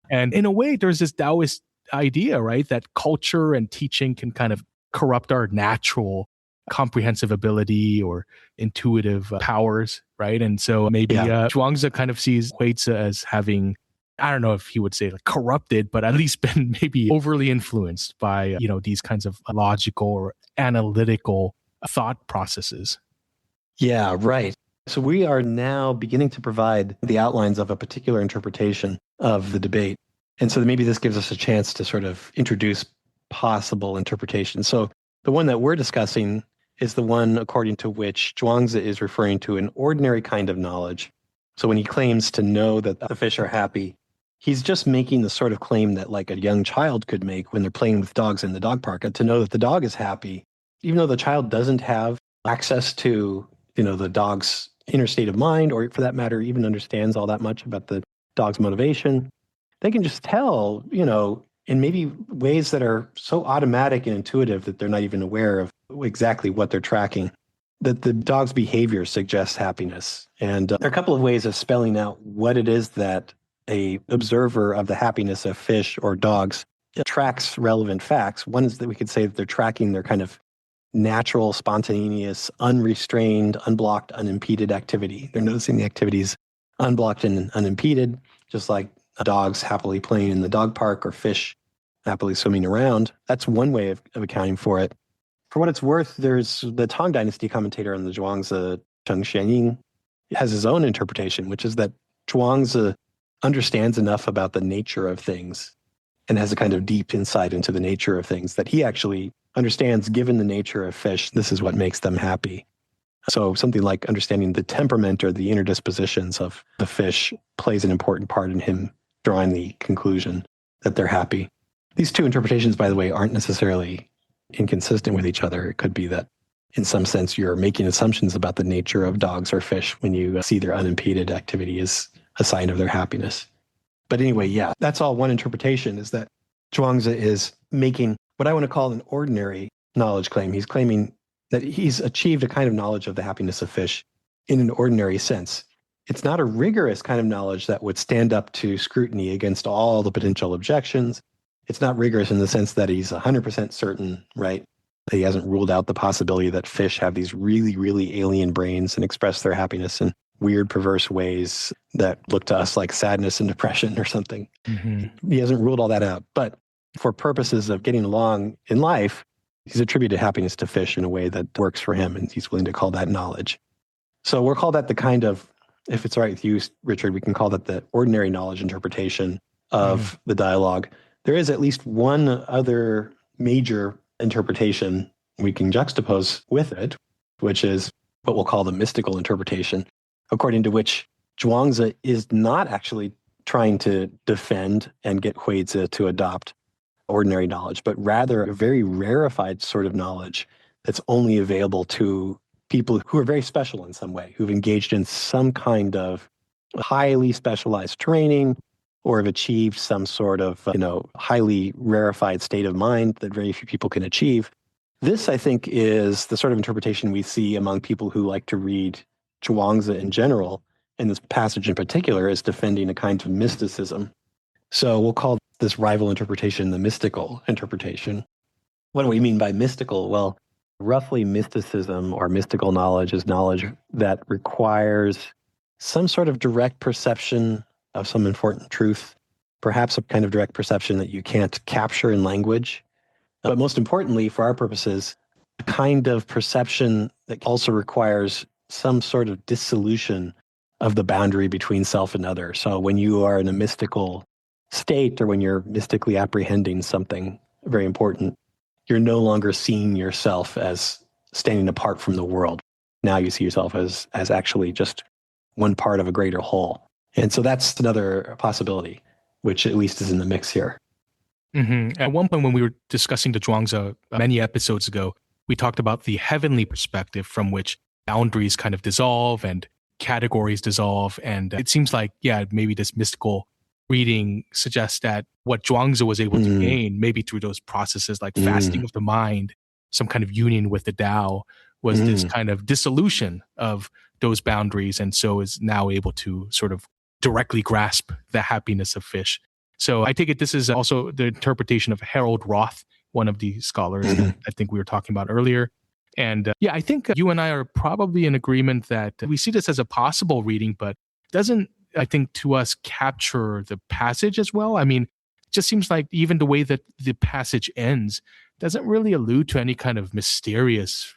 And in a way, there's this Taoist idea, right, that culture and teaching can kind of corrupt our natural comprehensive ability or intuitive powers, right? And so maybe Zhuangzi kind of sees Huizi as having, I don't know if he would say like corrupted, but at least been maybe overly influenced by, these kinds of logical or analytical thought processes. Yeah, right. So we are now beginning to provide the outlines of a particular interpretation of the debate. And so maybe this gives us a chance to sort of introduce possible interpretations. So the one that we're discussing is the one according to which Zhuangzi is referring to an ordinary kind of knowledge. So when he claims to know that the fish are happy, he's just making the sort of claim that like a young child could make when they're playing with dogs in the dog park, to know that the dog is happy, even though the child doesn't have access to, the dog's inner state of mind, or for that matter, even understands all that much about the dog's motivation. They can just tell, in maybe ways that are so automatic and intuitive that they're not even aware of exactly what they're tracking, that the dog's behavior suggests happiness. And there are a couple of ways of spelling out what it is that a observer of the happiness of fish or dogs tracks relevant facts. One is that we could say that they're tracking their kind of natural, spontaneous, unrestrained, unblocked, unimpeded activity. They're noticing the activities unblocked and unimpeded, just like dogs happily playing in the dog park or fish happily swimming around. That's one way of accounting for it. For what it's worth, there's the Tang Dynasty commentator on the Zhuangzi, Cheng Xianying, has his own interpretation, which is that Zhuangzi understands enough about the nature of things and has a kind of deep insight into the nature of things that he actually understands, given the nature of fish, this is what makes them happy. So something like understanding the temperament or the inner dispositions of the fish plays an important part in him drawing the conclusion that they're happy. These two interpretations, by the way, aren't necessarily inconsistent with each other. It could be that in some sense you're making assumptions about the nature of dogs or fish when you see their unimpeded activity as a sign of their happiness. But anyway, yeah, that's all one interpretation, is that Zhuangzi is making what I want to call an ordinary knowledge claim. He's claiming that he's achieved a kind of knowledge of the happiness of fish in an ordinary sense. It's not a rigorous kind of knowledge that would stand up to scrutiny against all the potential objections. It's not rigorous in the sense that he's 100% certain, right? That he hasn't ruled out the possibility that fish have these really, really alien brains and express their happiness in weird, perverse ways that look to us like sadness and depression or something. Mm-hmm. He hasn't ruled all that out. But for purposes of getting along in life, he's attributed happiness to fish in a way that works for him, and he's willing to call that knowledge. So we'll call that the kind of, if it's all right with you, Richard, we can call that the ordinary knowledge interpretation of the dialogue. There is at least one other major interpretation we can juxtapose with it, which is what we'll call the mystical interpretation, according to which Zhuangzi is not actually trying to defend and get Huizi to adopt ordinary knowledge, but rather a very rarefied sort of knowledge that's only available to people who are very special in some way, who've engaged in some kind of highly specialized training or have achieved some sort of, highly rarefied state of mind that very few people can achieve. This, I think, is the sort of interpretation we see among people who like to read Zhuangzi in general, and this passage in particular is defending a kind of mysticism. So we'll call this rival interpretation the mystical interpretation. What do we mean by mystical? Well, roughly mysticism or mystical knowledge is knowledge that requires some sort of direct perception of some important truth, perhaps a kind of direct perception that you can't capture in language. But most importantly, for our purposes, a kind of perception that also requires some sort of dissolution of the boundary between self and other. So when you are in a mystical state or when you're mystically apprehending something very important, you're no longer seeing yourself as standing apart from the world. Now you see yourself as actually just one part of a greater whole. And so that's another possibility, which at least is in the mix here. Mm-hmm. At one point when we were discussing the Zhuangzi many episodes ago, we talked about the heavenly perspective from which boundaries kind of dissolve and categories dissolve. And it seems like, maybe this mystical reading suggests that what Zhuangzi was able to gain, maybe through those processes like fasting of the mind, some kind of union with the Tao, was this kind of dissolution of those boundaries, and so is now able to sort of directly grasp the happiness of fish. So I take it this is also the interpretation of Harold Roth, one of the scholars that I think we were talking about earlier. And I think you and I are probably in agreement that we see this as a possible reading, but doesn't, I think, to us capture the passage as well. I mean, it just seems like even the way that the passage ends doesn't really allude to any kind of mysterious,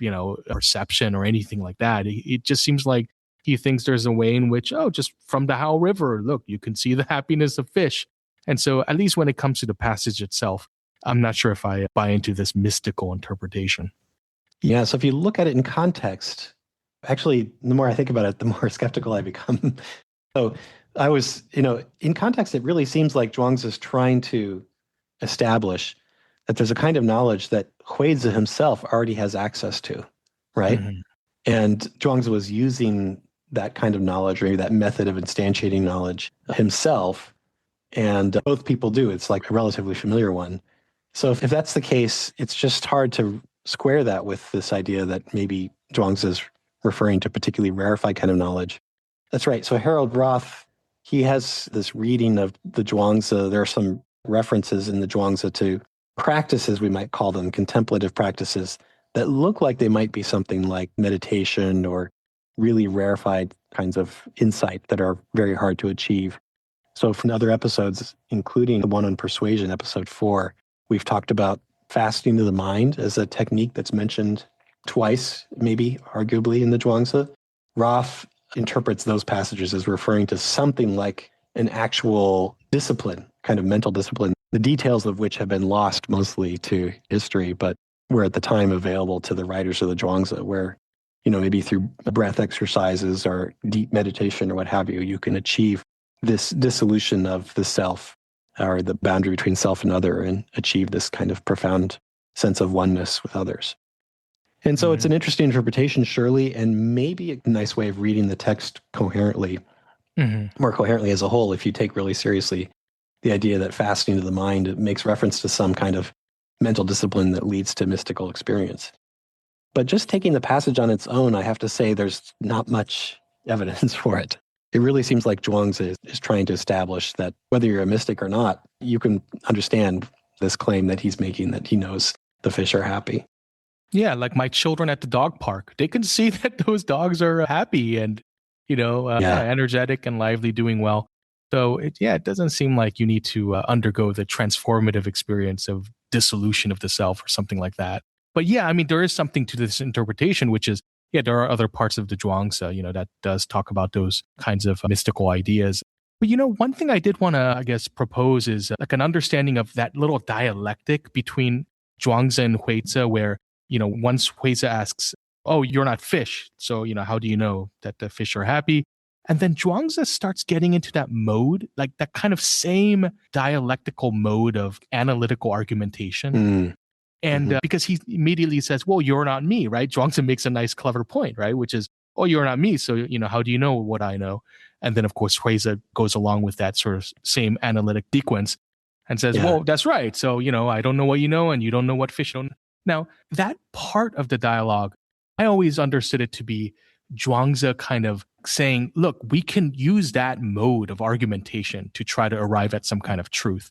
perception or anything like that. It just seems like he thinks there's a way in which, just from the How River, look, you can see the happiness of fish. And so at least when it comes to the passage itself, I'm not sure if I buy into this mystical interpretation. Yeah, so if you look at it in context, actually, the more I think about it, the more skeptical I become. So I was, in context, it really seems like Zhuangzi is trying to establish that there's a kind of knowledge that Huizi himself already has access to, right? Mm-hmm. And Zhuangzi was using that kind of knowledge, or maybe that method of instantiating knowledge himself. And both people do. It's like a relatively familiar one. So if that's the case, it's just hard to square that with this idea that maybe Zhuangzi is referring to particularly rarefied kind of knowledge. That's right. So Harold Roth, he has this reading of the Zhuangzi. There are some references in the Zhuangzi to practices, we might call them contemplative practices, that look like they might be something like meditation or really rarefied kinds of insight that are very hard to achieve. So from other episodes, including the one on persuasion, episode 4, we've talked about fasting to the mind as a technique that's mentioned twice, maybe arguably in the Zhuangzi. Roth interprets those passages as referring to something like an actual discipline, kind of mental discipline, the details of which have been lost mostly to history, but were at the time available to the writers of the Zhuangzi, where, maybe through breath exercises or deep meditation or what have you, you can achieve this dissolution of the self or the boundary between self and other and achieve this kind of profound sense of oneness with others. And so it's an interesting interpretation, surely, and maybe a nice way of reading the text coherently, more coherently as a whole, if you take really seriously the idea that fasting to the mind makes reference to some kind of mental discipline that leads to mystical experience. But just taking the passage on its own, I have to say there's not much evidence for it. It really seems like Zhuangzi is trying to establish that whether you're a mystic or not, you can understand this claim that he's making, that he knows the fish are happy. Yeah, like my children at the dog park. They can see that those dogs are happy and, energetic and lively, doing well. So, it doesn't seem like you need to undergo the transformative experience of dissolution of the self or something like that. But I mean, there is something to this interpretation, which is, there are other parts of the Zhuangzi, that does talk about those kinds of mystical ideas. But, one thing I did want to, I guess, propose is like an understanding of that little dialectic between Zhuangzi and Huizi, where, once Huizi asks, oh, you're not fish. So, how do you know that the fish are happy? And then Zhuangzi starts getting into that mode, like that kind of same dialectical mode of analytical argumentation. Mm. And because he immediately says, well, you're not me, right? Zhuangzi makes a nice, clever point, right? Which is, oh, you're not me. So, how do you know what I know? And then, of course, Huizi goes along with that sort of same analytic sequence and says, Yeah. well, that's right. So, I don't know what you know and you don't know what fish don't. Now, that part of the dialogue, I always understood it to be Zhuangzi kind of saying, look, we can use that mode of argumentation to try to arrive at some kind of truth.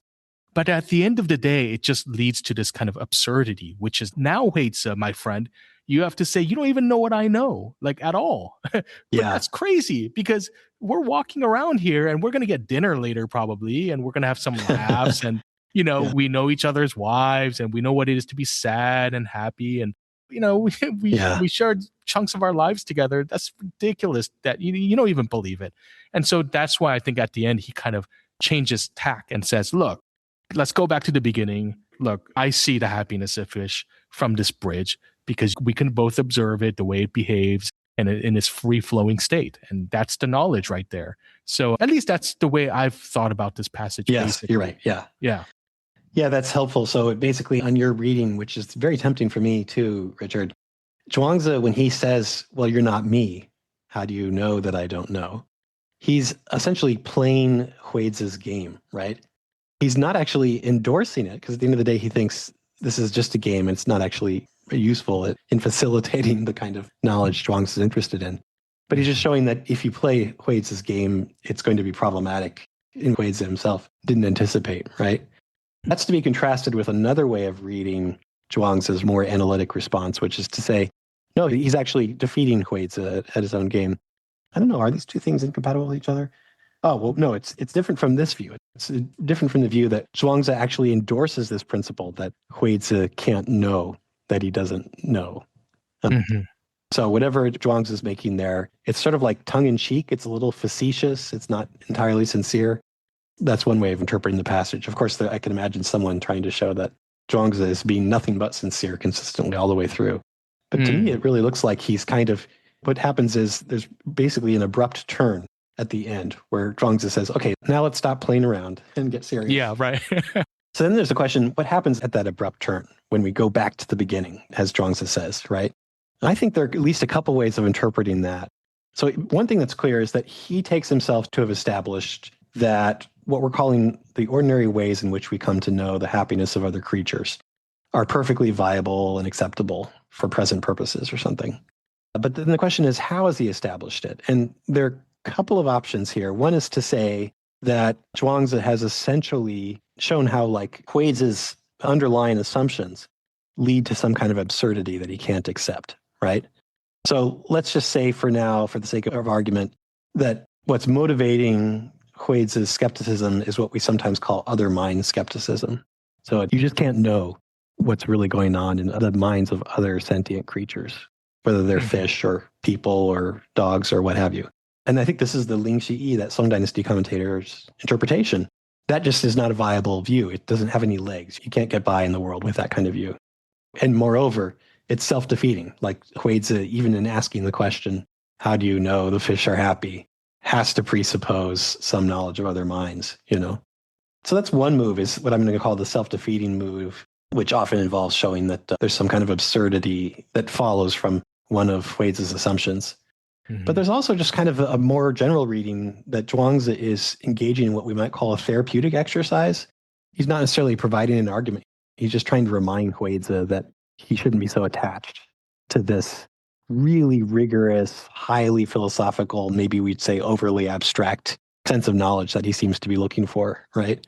But at the end of the day, it just leads to this kind of absurdity, which is now, Huizi, my friend, you have to say, you don't even know what I know, like at all. But that's crazy because we're walking around here and we're going to get dinner later probably, and we're going to have some laughs and, we know each other's wives and we know what it is to be sad and happy. And, we shared chunks of our lives together. That's ridiculous that you don't even believe it. And so that's why I think at the end, he kind of changes tack and says, look, let's go back to the beginning. Look, I see the happiness of fish from this bridge because we can both observe it, the way it behaves, and in its free-flowing state. And that's the knowledge right there. So at least that's the way I've thought about this passage. Yes, basically. You're right. Yeah. Yeah. Yeah, that's helpful. So basically on your reading, which is very tempting for me too, Richard, Zhuangzi, when he says, well, you're not me, how do you know that I don't know? He's essentially playing Huizi's game, right? He's not actually endorsing it because at the end of the day, he thinks this is just a game and it's not actually useful in facilitating the kind of knowledge Zhuangzi is interested in. But he's just showing that if you play Huizi's game, it's going to be problematic in Huizi himself didn't anticipate, right? That's to be contrasted with another way of reading Zhuangzi's more analytic response, which is to say, no, he's actually defeating Huizi at his own game. I don't know, are these two things incompatible with each other? Oh, well, no, it's different from this view. It's different from the view that Zhuangzi actually endorses this principle that Huizi can't know that he doesn't know. So whatever Zhuangzi is making there, it's sort of like tongue-in-cheek. It's a little facetious. It's not entirely sincere. That's one way of interpreting the passage. Of course, I can imagine someone trying to show that Zhuangzi is being nothing but sincere consistently all the way through. But to me, it really looks like he's kind of, what happens is there's basically an abrupt turn at the end where Zhuangzi says, okay, now let's stop playing around and get serious. Yeah, right. So then there's the question, what happens at that abrupt turn when we go back to the beginning, as Zhuangzi says, right? And I think there are at least a couple ways of interpreting that. So one thing that's clear is that he takes himself to have established that what we're calling the ordinary ways in which we come to know the happiness of other creatures are perfectly viable and acceptable for present purposes or something. But then the question is, how has he established it? And there are a couple of options here. One is to say that Zhuangzi has essentially shown how like Huizi's underlying assumptions lead to some kind of absurdity that he can't accept, right? So let's just say for now, for the sake of argument, that what's motivating Huizi's skepticism is what we sometimes call other mind skepticism. So you just can't know what's really going on in the minds of other sentient creatures, whether they're fish or people or dogs or what have you. And I think this is the Ling Shiyi, that Song Dynasty commentator's interpretation. That just is not a viable view. It doesn't have any legs. You can't get by in the world with that kind of view. And moreover, it's self-defeating. Like Huizi, even in asking the question, how do you know the fish are happy, has to presuppose some knowledge of other minds, So that's one move, is what I'm going to call the self-defeating move, which often involves showing that there's some kind of absurdity that follows from one of Huizi's assumptions. But there's also just kind of a more general reading that Zhuangzi is engaging in what we might call a therapeutic exercise. He's not necessarily providing an argument. He's just trying to remind Huizi that he shouldn't be so attached to this really rigorous, highly philosophical, maybe we'd say overly abstract sense of knowledge that he seems to be looking for, right?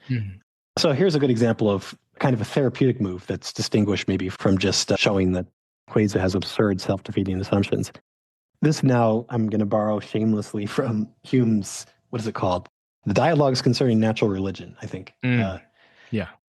So here's a good example of kind of a therapeutic move that's distinguished maybe from just showing that Huizi has absurd self-defeating assumptions. This now I'm going to borrow shamelessly from Hume's, what is it called? The Dialogues Concerning Natural Religion, I think. Yeah.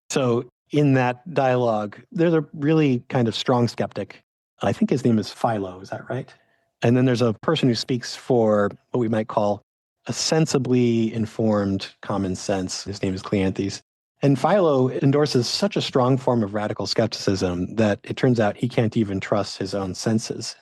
So in that dialogue, there's a really kind of strong skeptic. I think his name is Philo, is that right? And then there's a person who speaks for what we might call a sensibly informed common sense. His name is Cleanthes. And Philo endorses such a strong form of radical skepticism that it turns out he can't even trust his own senses.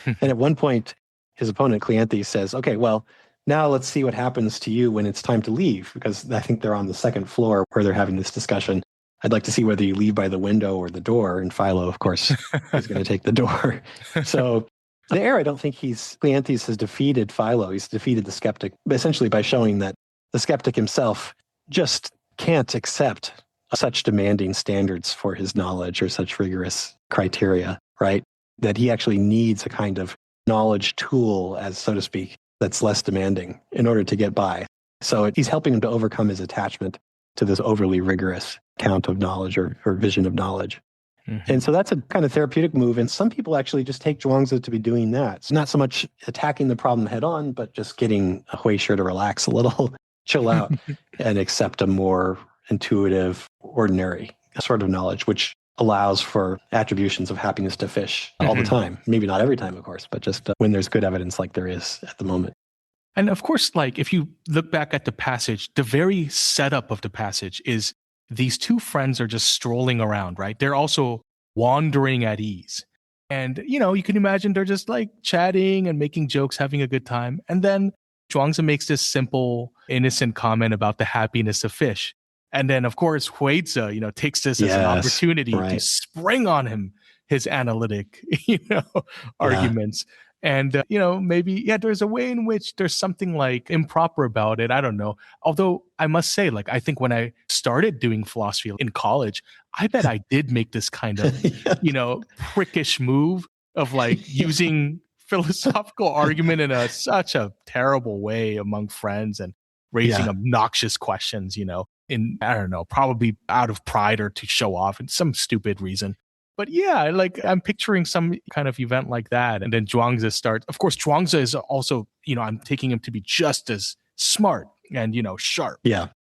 And at one point, his opponent Cleanthes says, okay, well, now let's see what happens to you when it's time to leave, because I think they're on the second floor where they're having this discussion. I'd like to see whether you leave by the window or the door. And Philo, of course, is going to take the door. So there, I don't think Cleanthes has defeated Philo. He's defeated the skeptic, essentially by showing that the skeptic himself just can't accept such demanding standards for his knowledge or such rigorous criteria, right? That he actually needs a kind of knowledge tool, as so to speak, that's less demanding in order to get by. So he's helping him to overcome his attachment to this overly rigorous count of knowledge or vision of knowledge. Mm-hmm. And so that's a kind of therapeutic move. And some people actually just take Zhuangzi to be doing that. It's not so much attacking the problem head on, but just getting Huizi to relax a little, chill out, and accept a more intuitive, ordinary sort of knowledge, which allows for attributions of happiness to fish all the time. Maybe not every time, of course, but just when there's good evidence like there is at the moment. And of course, like if you look back at the passage, the very setup of the passage is these two friends are just strolling around, right? They're also wandering at ease. And, you know, you can imagine they're just like chatting and making jokes, having a good time. And then Zhuangzi makes this simple, innocent comment about the happiness of fish. And then, of course, Huizi, you know, takes this as an opportunity to spring on him his analytic, arguments. And, maybe, there's a way in which there's something like improper about it. I don't know. Although I must say, like, I think when I started doing philosophy in college, I bet I did make this kind of, prickish move of like using philosophical argument in such a terrible way among friends and raising obnoxious questions, in, I don't know, probably out of pride or to show off in some stupid reason. But yeah, like I'm picturing some kind of event like that. And then Zhuangzi starts. Of course, Zhuangzi is also, I'm taking him to be just as smart and, sharp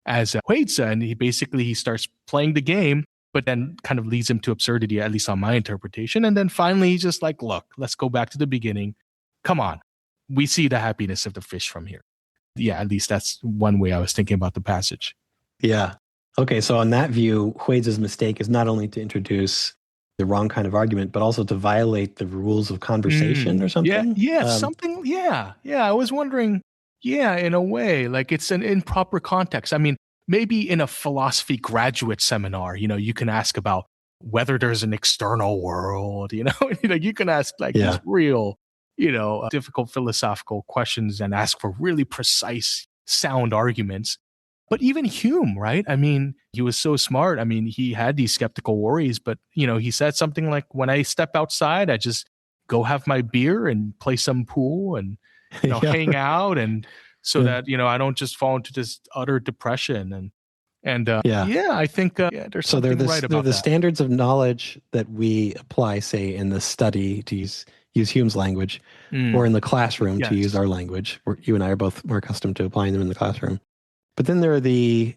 as Huizi. And he starts playing the game, but then kind of leads him to absurdity, at least on my interpretation. And then finally, he's just like, look, let's go back to the beginning. Come on. We see the happiness of the fish from here. Yeah, at least that's one way I was thinking about the passage. Yeah. Okay. So on that view, Huizi's mistake is not only to introduce the wrong kind of argument, but also to violate the rules of conversation or something. Something. Yeah. I was wondering, in a way, like it's an improper context. I mean, maybe in a philosophy graduate seminar, you can ask about whether there's an external world, you can ask like these real, difficult philosophical questions and ask for really precise, sound arguments. But even Hume, right? I mean, he was so smart. I mean, he had these skeptical worries, but, he said something like, when I step outside, I just go have my beer and play some pool and, hang out. And so that, I don't just fall into this utter depression. I think there's something right about that. The standards of knowledge that we apply, say, in the study, to use Hume's language, or in the classroom, to use our language, where you and I are both more accustomed to applying them in the classroom. But then there are the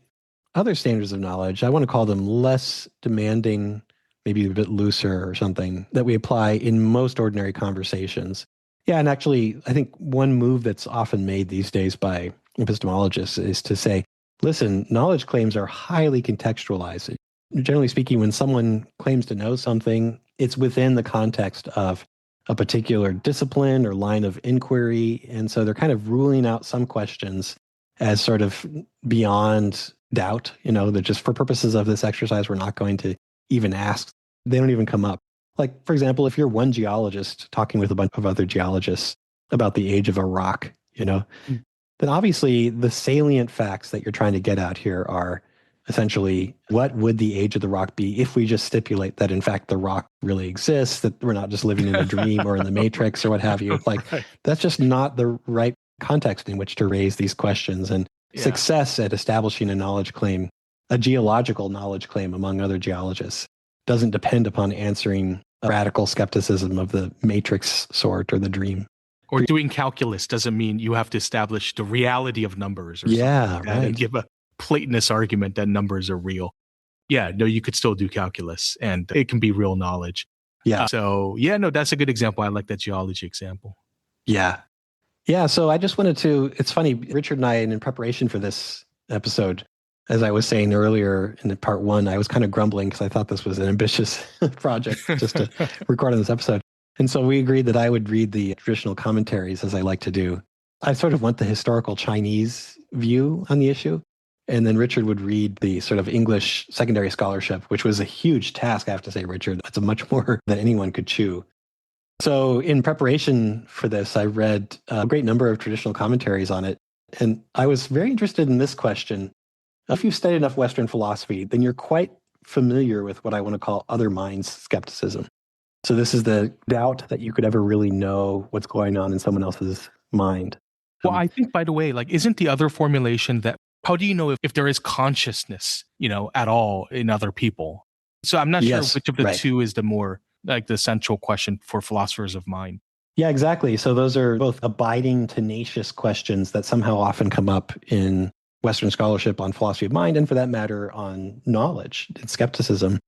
other standards of knowledge. I want to call them less demanding, maybe a bit looser or something, that we apply in most ordinary conversations. Yeah, and actually, I think one move that's often made these days by epistemologists is to say, listen, knowledge claims are highly contextualized. Generally speaking, when someone claims to know something, it's within the context of a particular discipline or line of inquiry. And so they're kind of ruling out some questions as sort of beyond doubt, that just for purposes of this exercise, we're not going to even ask. They don't even come up. Like, for example, if you're one geologist talking with a bunch of other geologists about the age of a rock, then obviously the salient facts that you're trying to get at here are essentially, what would the age of the rock be if we just stipulate that, in fact, the rock really exists, that we're not just living in a dream or in the Matrix or what have you. Like, that's just not the right context in which to raise these questions. And success at establishing a knowledge claim, a geological knowledge claim among other geologists, doesn't depend upon answering a radical skepticism of the Matrix sort or the dream. Or doing calculus doesn't mean you have to establish the reality of numbers or something like that and give a Platonist argument that numbers are real. Yeah, no, you could still do calculus and it can be real knowledge. Yeah. That's a good example. I like that geology example. Yeah. Yeah, so I just wanted to, it's funny, Richard and I, in preparation for this episode, as I was saying earlier in part one, I was kind of grumbling because I thought this was an ambitious project just to record on this episode. And so we agreed that I would read the traditional commentaries, as I like to do, I sort of want the historical Chinese view on the issue. And then Richard would read the sort of English secondary scholarship, which was a huge task, I have to say, Richard. That's a much more than anyone could chew. So in preparation for this, I read a great number of traditional commentaries on it. And I was very interested in this question. If you've studied enough Western philosophy, then you're quite familiar with what I want to call other minds skepticism. So this is the doubt that you could ever really know what's going on in someone else's mind. Well, I think, by the way, like, isn't the other formulation that how do you know if there is consciousness, at all in other people? So I'm not sure Yes, which of the right. two is the more like the central question for philosophers of mind. Yeah, exactly. So those are both abiding, tenacious questions that somehow often come up in Western scholarship on philosophy of mind, and for that matter, on knowledge and skepticism.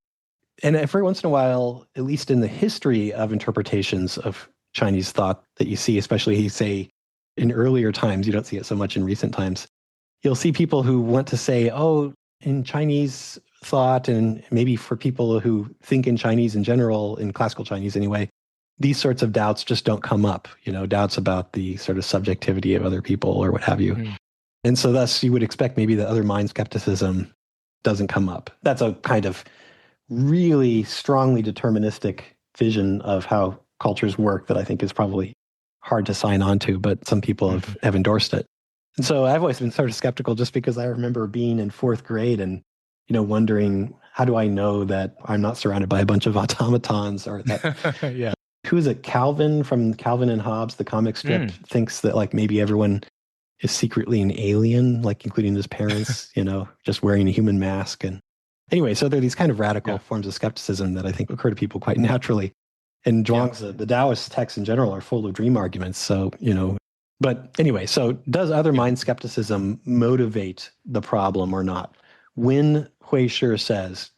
And every once in a while, at least in the history of interpretations of Chinese thought that you see, especially, say, in earlier times, you don't see it so much in recent times, you'll see people who want to say, oh, in Chinese thought, and maybe for people who think in Chinese in general, in classical Chinese anyway, these sorts of doubts just don't come up, doubts about the sort of subjectivity of other people or what have you. Mm. And so thus you would expect maybe the other mind skepticism doesn't come up. That's a kind of really strongly deterministic vision of how cultures work that I think is probably hard to sign on to, but some people have endorsed it. And so I've always been sort of skeptical just because I remember being in fourth grade and, wondering, how do I know that I'm not surrounded by a bunch of automatons, or that Yeah. who is it? Calvin from Calvin and Hobbes, the comic strip, thinks that like maybe everyone is secretly an alien, like including his parents, just wearing a human mask. And anyway, so there are these kind of radical forms of skepticism that I think occur to people quite naturally. And Zhuangzi, the Taoist texts in general are full of dream arguments. So, but anyway, so does other mind skepticism motivate the problem or not? When Hui Shi says,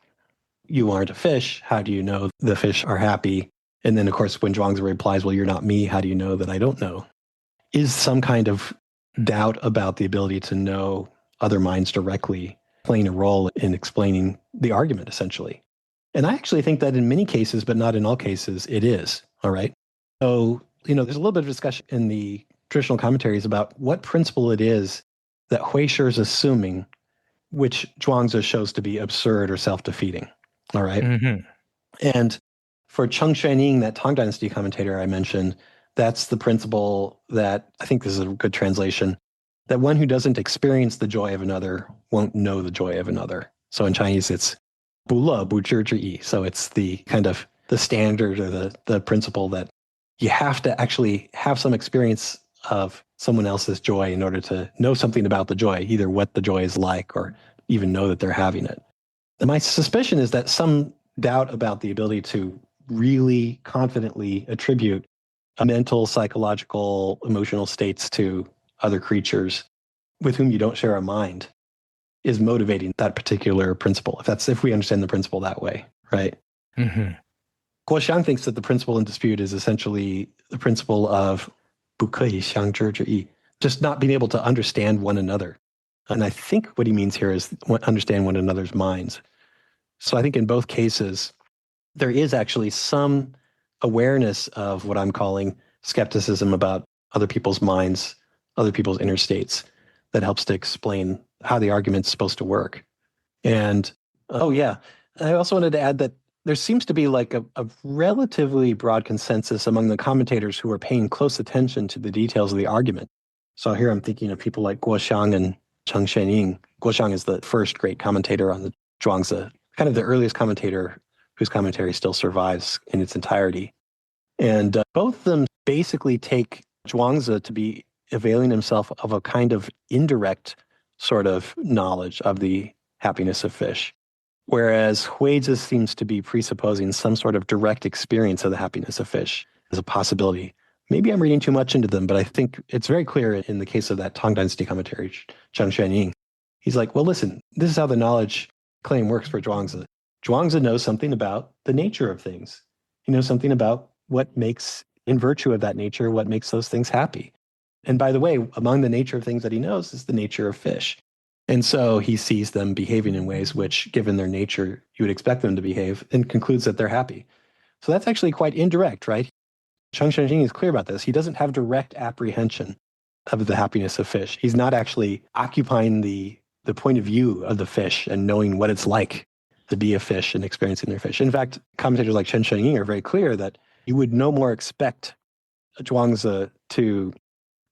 you aren't a fish, how do you know the fish are happy? And then, of course, when Zhuangzi replies, well, you're not me, how do you know that I don't know? Is some kind of doubt about the ability to know other minds directly playing a role in explaining the argument, essentially? And I actually think that in many cases, but not in all cases, it is. All right. So, there's a little bit of discussion in the traditional commentaries about what principle it is that Hui Shi is assuming, which Zhuangzi shows to be absurd or self-defeating. All right. Mm-hmm. And for Cheng Xuanying, that Tang Dynasty commentator I mentioned, that's the principle that, I think this is a good translation, that one who doesn't experience the joy of another won't know the joy of another. So in Chinese, it's 不乐不知之意. So it's the kind of the standard or the principle that you have to actually have some experience of someone else's joy in order to know something about the joy, either what the joy is like or even know that they're having it. And my suspicion is that some doubt about the ability to really confidently attribute mental, psychological, emotional states to other creatures with whom you don't share a mind is motivating that particular principle, if we understand the principle that way, right? Mm-hmm. Guo Xiang thinks that the principle in dispute is essentially the principle of 不可以相知之意, just not being able to understand one another. And I think what he means here is understand one another's minds. So I think in both cases, there is actually some awareness of what I'm calling skepticism about other people's minds, other people's inner states, that helps to explain how the argument's supposed to work. And, oh yeah, I also wanted to add that there seems to be like a relatively broad consensus among the commentators who are paying close attention to the details of the argument. So here I'm thinking of people like Guo Xiang and Cheng Xuanying. Guo Xiang is the first great commentator on the Zhuangzi, kind of the earliest commentator whose commentary still survives in its entirety. And both of them basically take Zhuangzi to be availing himself of a kind of indirect sort of knowledge of the happiness of fish, whereas Huizi seems to be presupposing some sort of direct experience of the happiness of fish as a possibility. Maybe I'm reading too much into them, but I think it's very clear in the case of that Tang Dynasty commentary, Cheng Xuanying. He's like, well, listen, this is how the knowledge claim works for Zhuangzi. Zhuangzi knows something about the nature of things. He knows something about what makes, in virtue of that nature, what makes those things happy. And by the way, among the nature of things that he knows is the nature of fish. And so he sees them behaving in ways which, given their nature, you would expect them to behave, and concludes that they're happy. So that's actually quite indirect, right? Cheng Shenzhen is clear about this. He doesn't have direct apprehension of the happiness of fish. He's not actually occupying the point of view of the fish and knowing what it's like to be a fish and experiencing their fish. In fact, commentators like Chen Shengyi are very clear that you would no more expect Zhuangzi to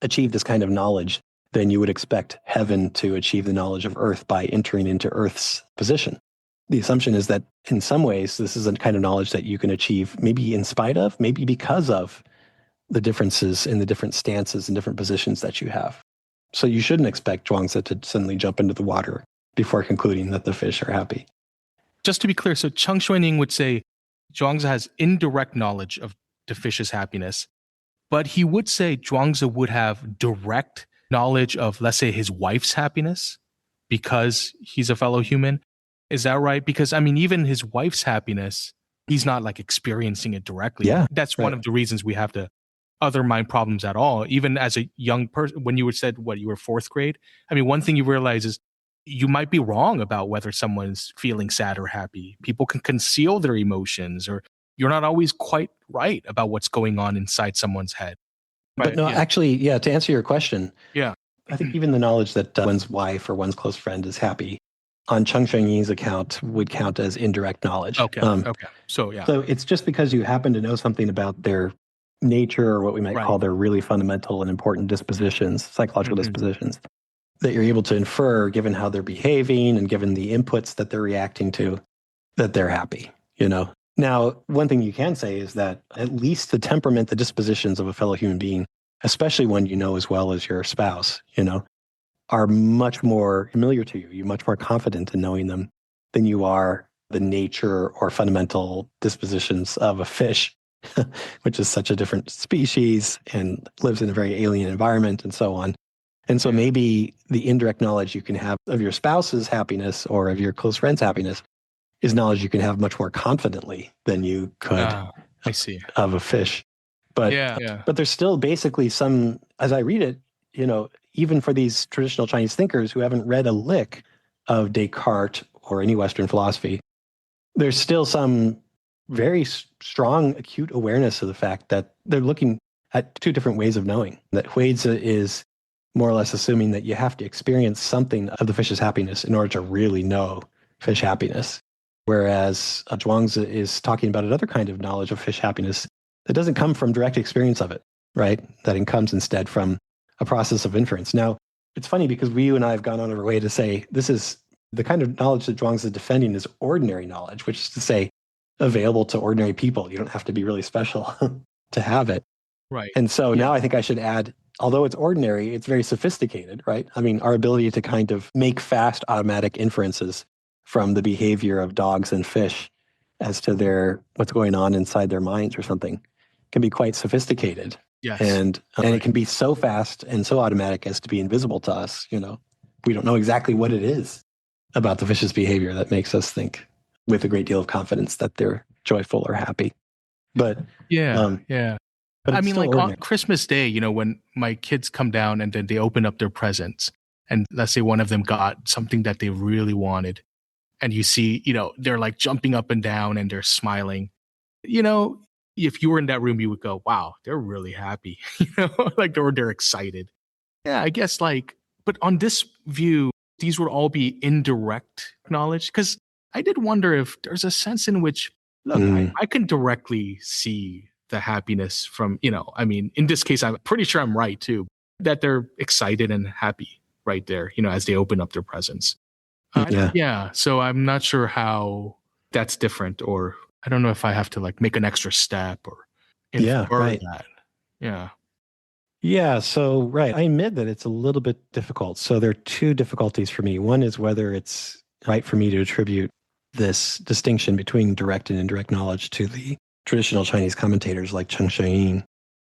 achieve this kind of knowledge than you would expect heaven to achieve the knowledge of earth by entering into earth's position. The assumption is that in some ways, this is a kind of knowledge that you can achieve maybe in spite of, maybe because of the differences in the different stances and different positions that you have. So you shouldn't expect Zhuangzi to suddenly jump into the water before concluding that the fish are happy. Just to be clear, so Cheng Shuining would say Zhuangzi has indirect knowledge of the fish's happiness, but he would say Zhuangzi would have direct knowledge of, let's say, his wife's happiness because he's a fellow human. Is that right? Because, I mean, even his wife's happiness, he's not like experiencing it directly. Yeah, that's right. One of the reasons we have the other mind problems at all. Even as a young person, when you said, you were fourth grade? I mean, one thing you realize is you might be wrong about whether someone's feeling sad or happy. People can conceal their emotions, or you're not always quite right about what's going on inside someone's head. But no, actually, to answer your question, I think even the knowledge that one's wife or one's close friend is happy on Cheng Shengyi's account would count as indirect knowledge. Okay. So it's just because you happen to know something about their nature, or what we might call their really fundamental and important dispositions, psychological dispositions, that you're able to infer, given how they're behaving and given the inputs that they're reacting to, that they're happy, Now, one thing you can say is that at least the temperament, the dispositions of a fellow human being, especially one you know as well as your spouse, are much more familiar to you. You're much more confident in knowing them than you are the nature or fundamental dispositions of a fish, which is such a different species and lives in a very alien environment and so on. And so maybe the indirect knowledge you can have of your spouse's happiness or of your close friend's happiness is knowledge you can have much more confidently than you could of a fish. But but there's still basically some, as I read it, even for these traditional Chinese thinkers who haven't read a lick of Descartes or any Western philosophy, there's still some very strong, acute awareness of the fact that they're looking at two different ways of knowing. That Huizi is more or less assuming that you have to experience something of the fish's happiness in order to really know fish happiness. Whereas Zhuangzi is talking about another kind of knowledge of fish happiness that doesn't come from direct experience of it, right? That it comes instead from a process of inference. Now, it's funny because you and I have gone on our way to say this is the kind of knowledge that Zhuangzi is defending is ordinary knowledge, which is to say available to ordinary people. You don't have to be really special to have it. Right. And so now I think I should add, although it's ordinary, it's very sophisticated, right? I mean, our ability to kind of make fast automatic inferences from the behavior of dogs and fish as to what's going on inside their minds or something can be quite sophisticated. Yes. And it can be so fast and so automatic as to be invisible to us, We don't know exactly what it is about the fish's behavior that makes us think with a great deal of confidence that they're joyful or happy. But but I mean, like ordinary. On Christmas Day, when my kids come down and then they open up their presents, and let's say one of them got something that they really wanted, and you see, they're like jumping up and down and they're smiling. If you were in that room, you would go, wow, they're really happy, like they're excited. Yeah, I guess but on this view, these would all be indirect knowledge. Because I did wonder if there's a sense in which, look, I can directly see the happiness from, in this case, I'm pretty sure I'm right too, that they're excited and happy right there, as they open up their presents. So I'm not sure how that's different, or I don't know if I have to make an extra step or infer that. Yeah. So, right. I admit that it's a little bit difficult. So there are two difficulties for me. One is whether it's right for me to attribute this distinction between direct and indirect knowledge to the traditional Chinese commentators like Cheng Shengyi.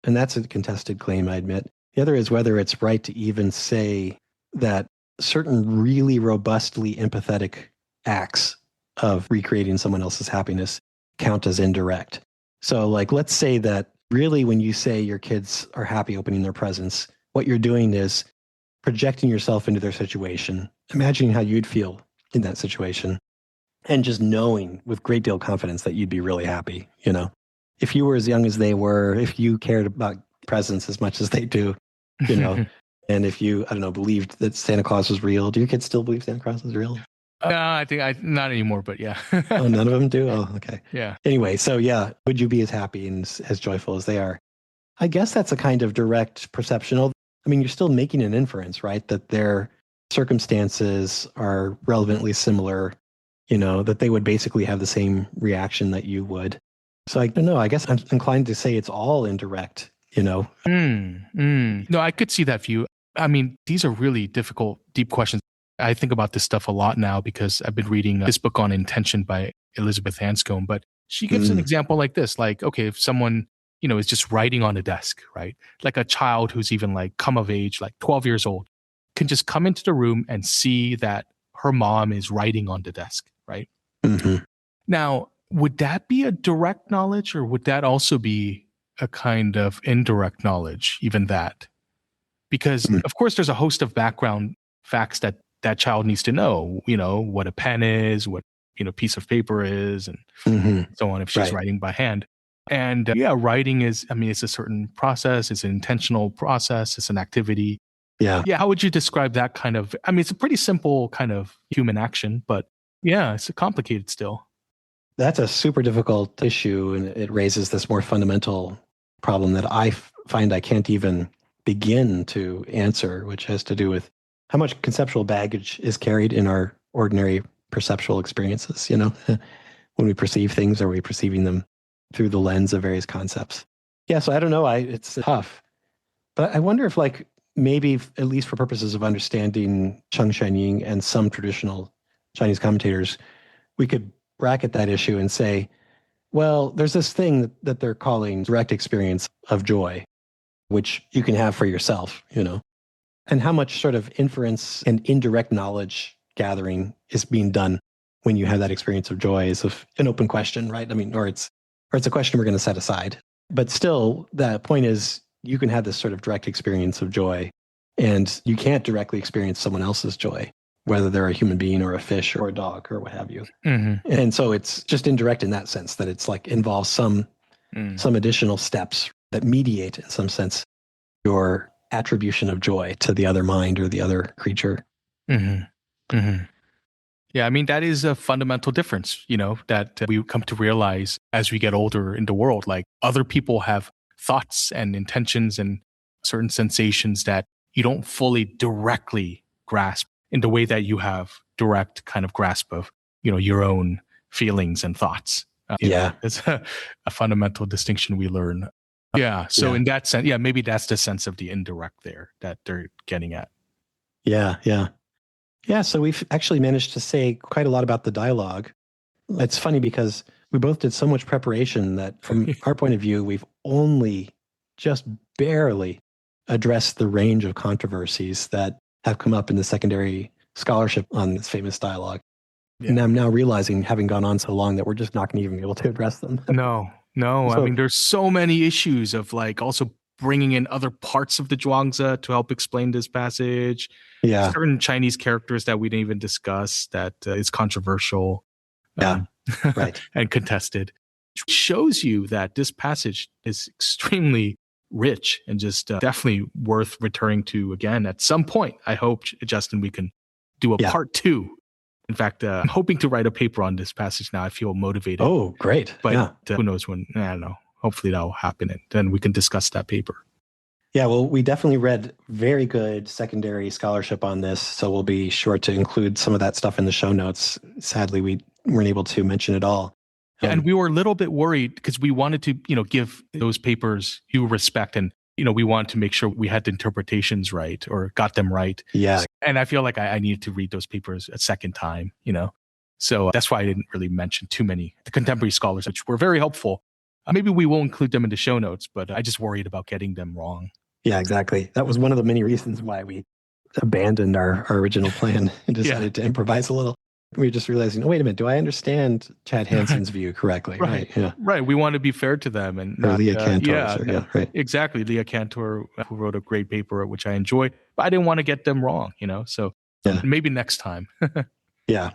And that's a contested claim, I admit. The other is whether it's right to even say that certain really robustly empathetic acts of recreating someone else's happiness count as indirect. So let's say that really when you say your kids are happy opening their presents, what you're doing is projecting yourself into their situation, imagining how you'd feel in that situation, and just knowing with great deal of confidence that you'd be really happy, If you were as young as they were, if you cared about presents as much as they do, And if you, I don't know, believed that Santa Claus was real, do your kids still believe Santa Claus is real? No, I think not anymore, but yeah. Oh, none of them do? Oh, okay. Yeah. Anyway, so yeah, would you be as happy and as joyful as they are? I guess that's a kind of direct perception. I mean, you're still making an inference, right? That their circumstances are relevantly similar, that they would basically have the same reaction that you would. So I don't know. I guess I'm inclined to say it's all indirect. No, I could see that view. I mean, these are really difficult, deep questions. I think about this stuff a lot now because I've been reading this book on intention by Elizabeth Hanscom, but she gives an example like this, like, okay, if someone, is just writing on a desk, right? Like a child who's even like come of age, like 12 years old, can just come into the room and see that her mom is writing on the desk, right? Mm-hmm. Now, would that be a direct knowledge or would that also be a kind of indirect knowledge, even that? Because, of course, there's a host of background facts that that child needs to know, what a pen is, what, piece of paper is, and so on if she's writing by hand. And yeah, writing is, I mean, it's a certain process, it's an intentional process, it's an activity. Yeah. Yeah. How would you describe that kind of, I mean, it's a pretty simple kind of human action, but yeah, it's complicated still. That's a super difficult issue, and it raises this more fundamental problem that I find I can't even begin to answer, which has to do with how much conceptual baggage is carried in our ordinary perceptual experiences. When we perceive things, are we perceiving them through the lens of various concepts? Yeah, so I don't know. It's tough, but I wonder if, like, maybe at least for purposes of understanding Cheng Shenying and some traditional Chinese commentators, we could bracket that issue and say, well, there's this thing that they're calling direct experience of joy, which you can have for yourself. And how much sort of inference and indirect knowledge gathering is being done when you have that experience of joy is an open question, right? I mean, or it's a question we're going to set aside. But still, the point is you can have this sort of direct experience of joy, and you can't directly experience someone else's joy, whether they're a human being or a fish or a dog or what have you. And so it's just indirect in that sense, that it's like involves some additional steps that mediate, in some sense, your attribution of joy to the other mind or the other creature. Yeah, I mean, that is a fundamental difference, that we come to realize as we get older in the world. Like, other people have thoughts and intentions and certain sensations that you don't fully directly grasp in the way that you have direct kind of grasp of, your own feelings and thoughts. It's a fundamental distinction we learn. Yeah. So in that sense, yeah, maybe that's the sense of the indirect there that they're getting at. Yeah. So we've actually managed to say quite a lot about the dialogue. It's funny because we both did so much preparation that from our point of view, we've only just barely addressed the range of controversies that have come up in the secondary scholarship on this famous dialogue. Yeah. And I'm now realizing, having gone on so long, that we're just not going to even be able to address them. No. I mean, there's so many issues of like also bringing in other parts of the Zhuangzi to help explain this passage. Yeah. Certain Chinese characters that we didn't even discuss that is controversial. Right. And contested. It shows you that this passage is extremely rich and just definitely worth returning to again at some point. I hope, Justin, we can do a part 2. In fact, I'm hoping to write a paper on this passage now. I feel motivated. Oh, great. But who knows when? I don't know. Hopefully that'll happen, and then we can discuss that paper. Yeah, well, we definitely read very good secondary scholarship on this, so we'll be sure to include some of that stuff in the show notes. Sadly, we weren't able to mention it all. And we were a little bit worried because we wanted to, give those papers due respect, and we wanted to make sure we had the interpretations right or got them right. Yeah. And I feel like I needed to read those papers a second time, So that's why I didn't really mention too many the contemporary scholars, which were very helpful. Maybe we will include them in the show notes, but I just worried about getting them wrong. Yeah, exactly. That was one of the many reasons why we abandoned our original plan and decided to improvise a little. We were just realizing, oh, wait a minute, do I understand Chad Hansen's view correctly? Right. Yeah. Right. We want to be fair to them. And not, Leah Cantor. Right. Exactly. Leah Cantor, who wrote a great paper, which I enjoy, but I didn't want to get them wrong, So maybe next time. Yeah.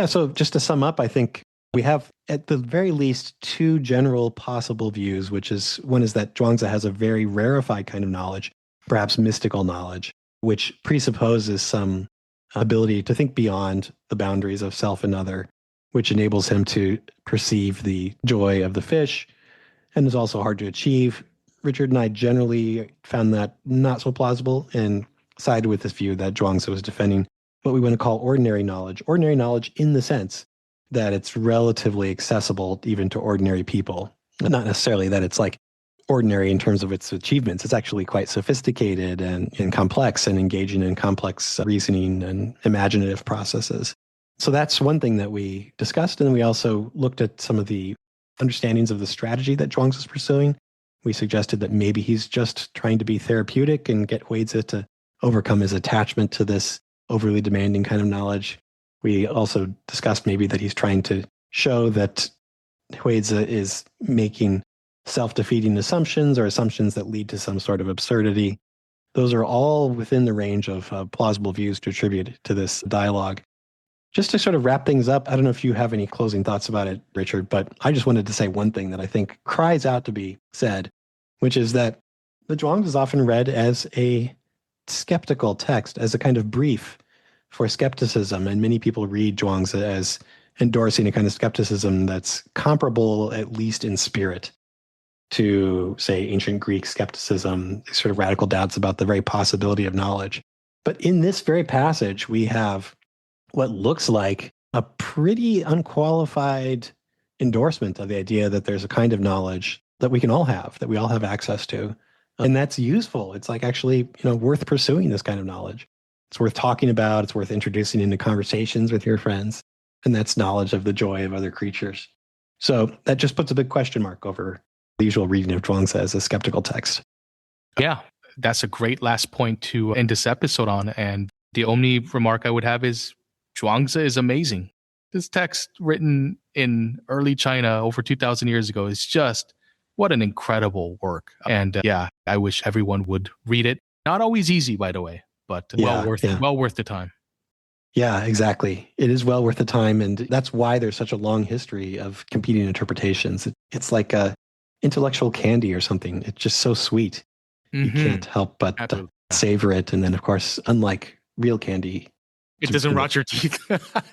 So just to sum up, I think we have at the very least 2 general possible views, which is one is that Zhuangzi has a very rarefied kind of knowledge, perhaps mystical knowledge. which presupposes some ability to think beyond the boundaries of self and other, which enables him to perceive the joy of the fish and is also hard to achieve. Richard and I generally found that not so plausible and sided with this view that Zhuangzi was defending what we want to call ordinary knowledge in the sense that it's relatively accessible even to ordinary people. Not necessarily that it's like ordinary in terms of its achievements. It's actually quite sophisticated and complex and engaging in complex reasoning and imaginative processes. So that's one thing that we discussed. And then we also looked at some of the understandings of the strategy that Zhuangzi is pursuing. We suggested that maybe he's just trying to be therapeutic and get Huizi to overcome his attachment to this overly demanding kind of knowledge. We also discussed maybe that he's trying to show that Huizi is making self-defeating assumptions or assumptions that lead to some sort of absurdity. Those are all within the range of plausible views to attribute to this dialogue. Just to sort of wrap things up, I don't know if you have any closing thoughts about it, Richard, but I just wanted to say one thing that I think cries out to be said, which is that the Zhuangzi is often read as a skeptical text, as a kind of brief for skepticism. And many people read Zhuangzi as endorsing a kind of skepticism that's comparable, at least in spirit, to, say, ancient Greek skepticism, sort of radical doubts about the very possibility of knowledge. But in this very passage, we have what looks like a pretty unqualified endorsement of the idea that there's a kind of knowledge that we can all have, that we all have access to. And that's useful. It's like actually, worth pursuing this kind of knowledge. It's worth talking about. It's worth introducing into conversations with your friends. And that's knowledge of the joy of other creatures. So that just puts a big question mark over the usual reading of Zhuangzi as a skeptical text. Yeah, that's a great last point to end this episode on. And the only remark I would have is Zhuangzi is amazing. This text written in early China over 2,000 years ago is just what an incredible work. And I wish everyone would read it. Not always easy, by the way, but well worth the time. Yeah, exactly. It is well worth the time. And that's why there's such a long history of competing interpretations. It's like a intellectual candy or something. It's just so sweet. Mm-hmm. You can't help but savor it. And then, of course, unlike real candy, it doesn't rot your teeth.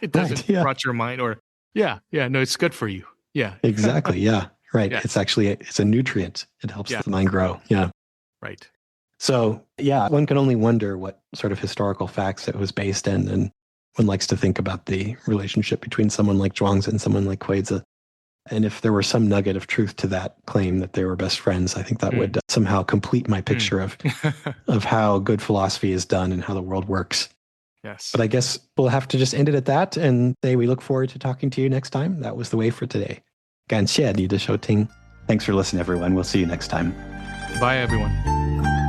It doesn't rot your mind. Or no, it's good for you. Yeah, exactly. Yeah, right. Yeah. It's actually it's a nutrient. It helps the mind grow. Yeah, right. So one can only wonder what sort of historical facts it was based in, and one likes to think about the relationship between someone like Zhuangzi and someone like Huizi. And if there were some nugget of truth to that claim that they were best friends, I think that would somehow complete my picture of how good philosophy is done and how the world works. Yes. But I guess we'll have to just end it at that and say we look forward to talking to you next time. That was the way for today. 感谢你的收听. Thanks for listening, everyone. We'll see you next time. Bye, everyone.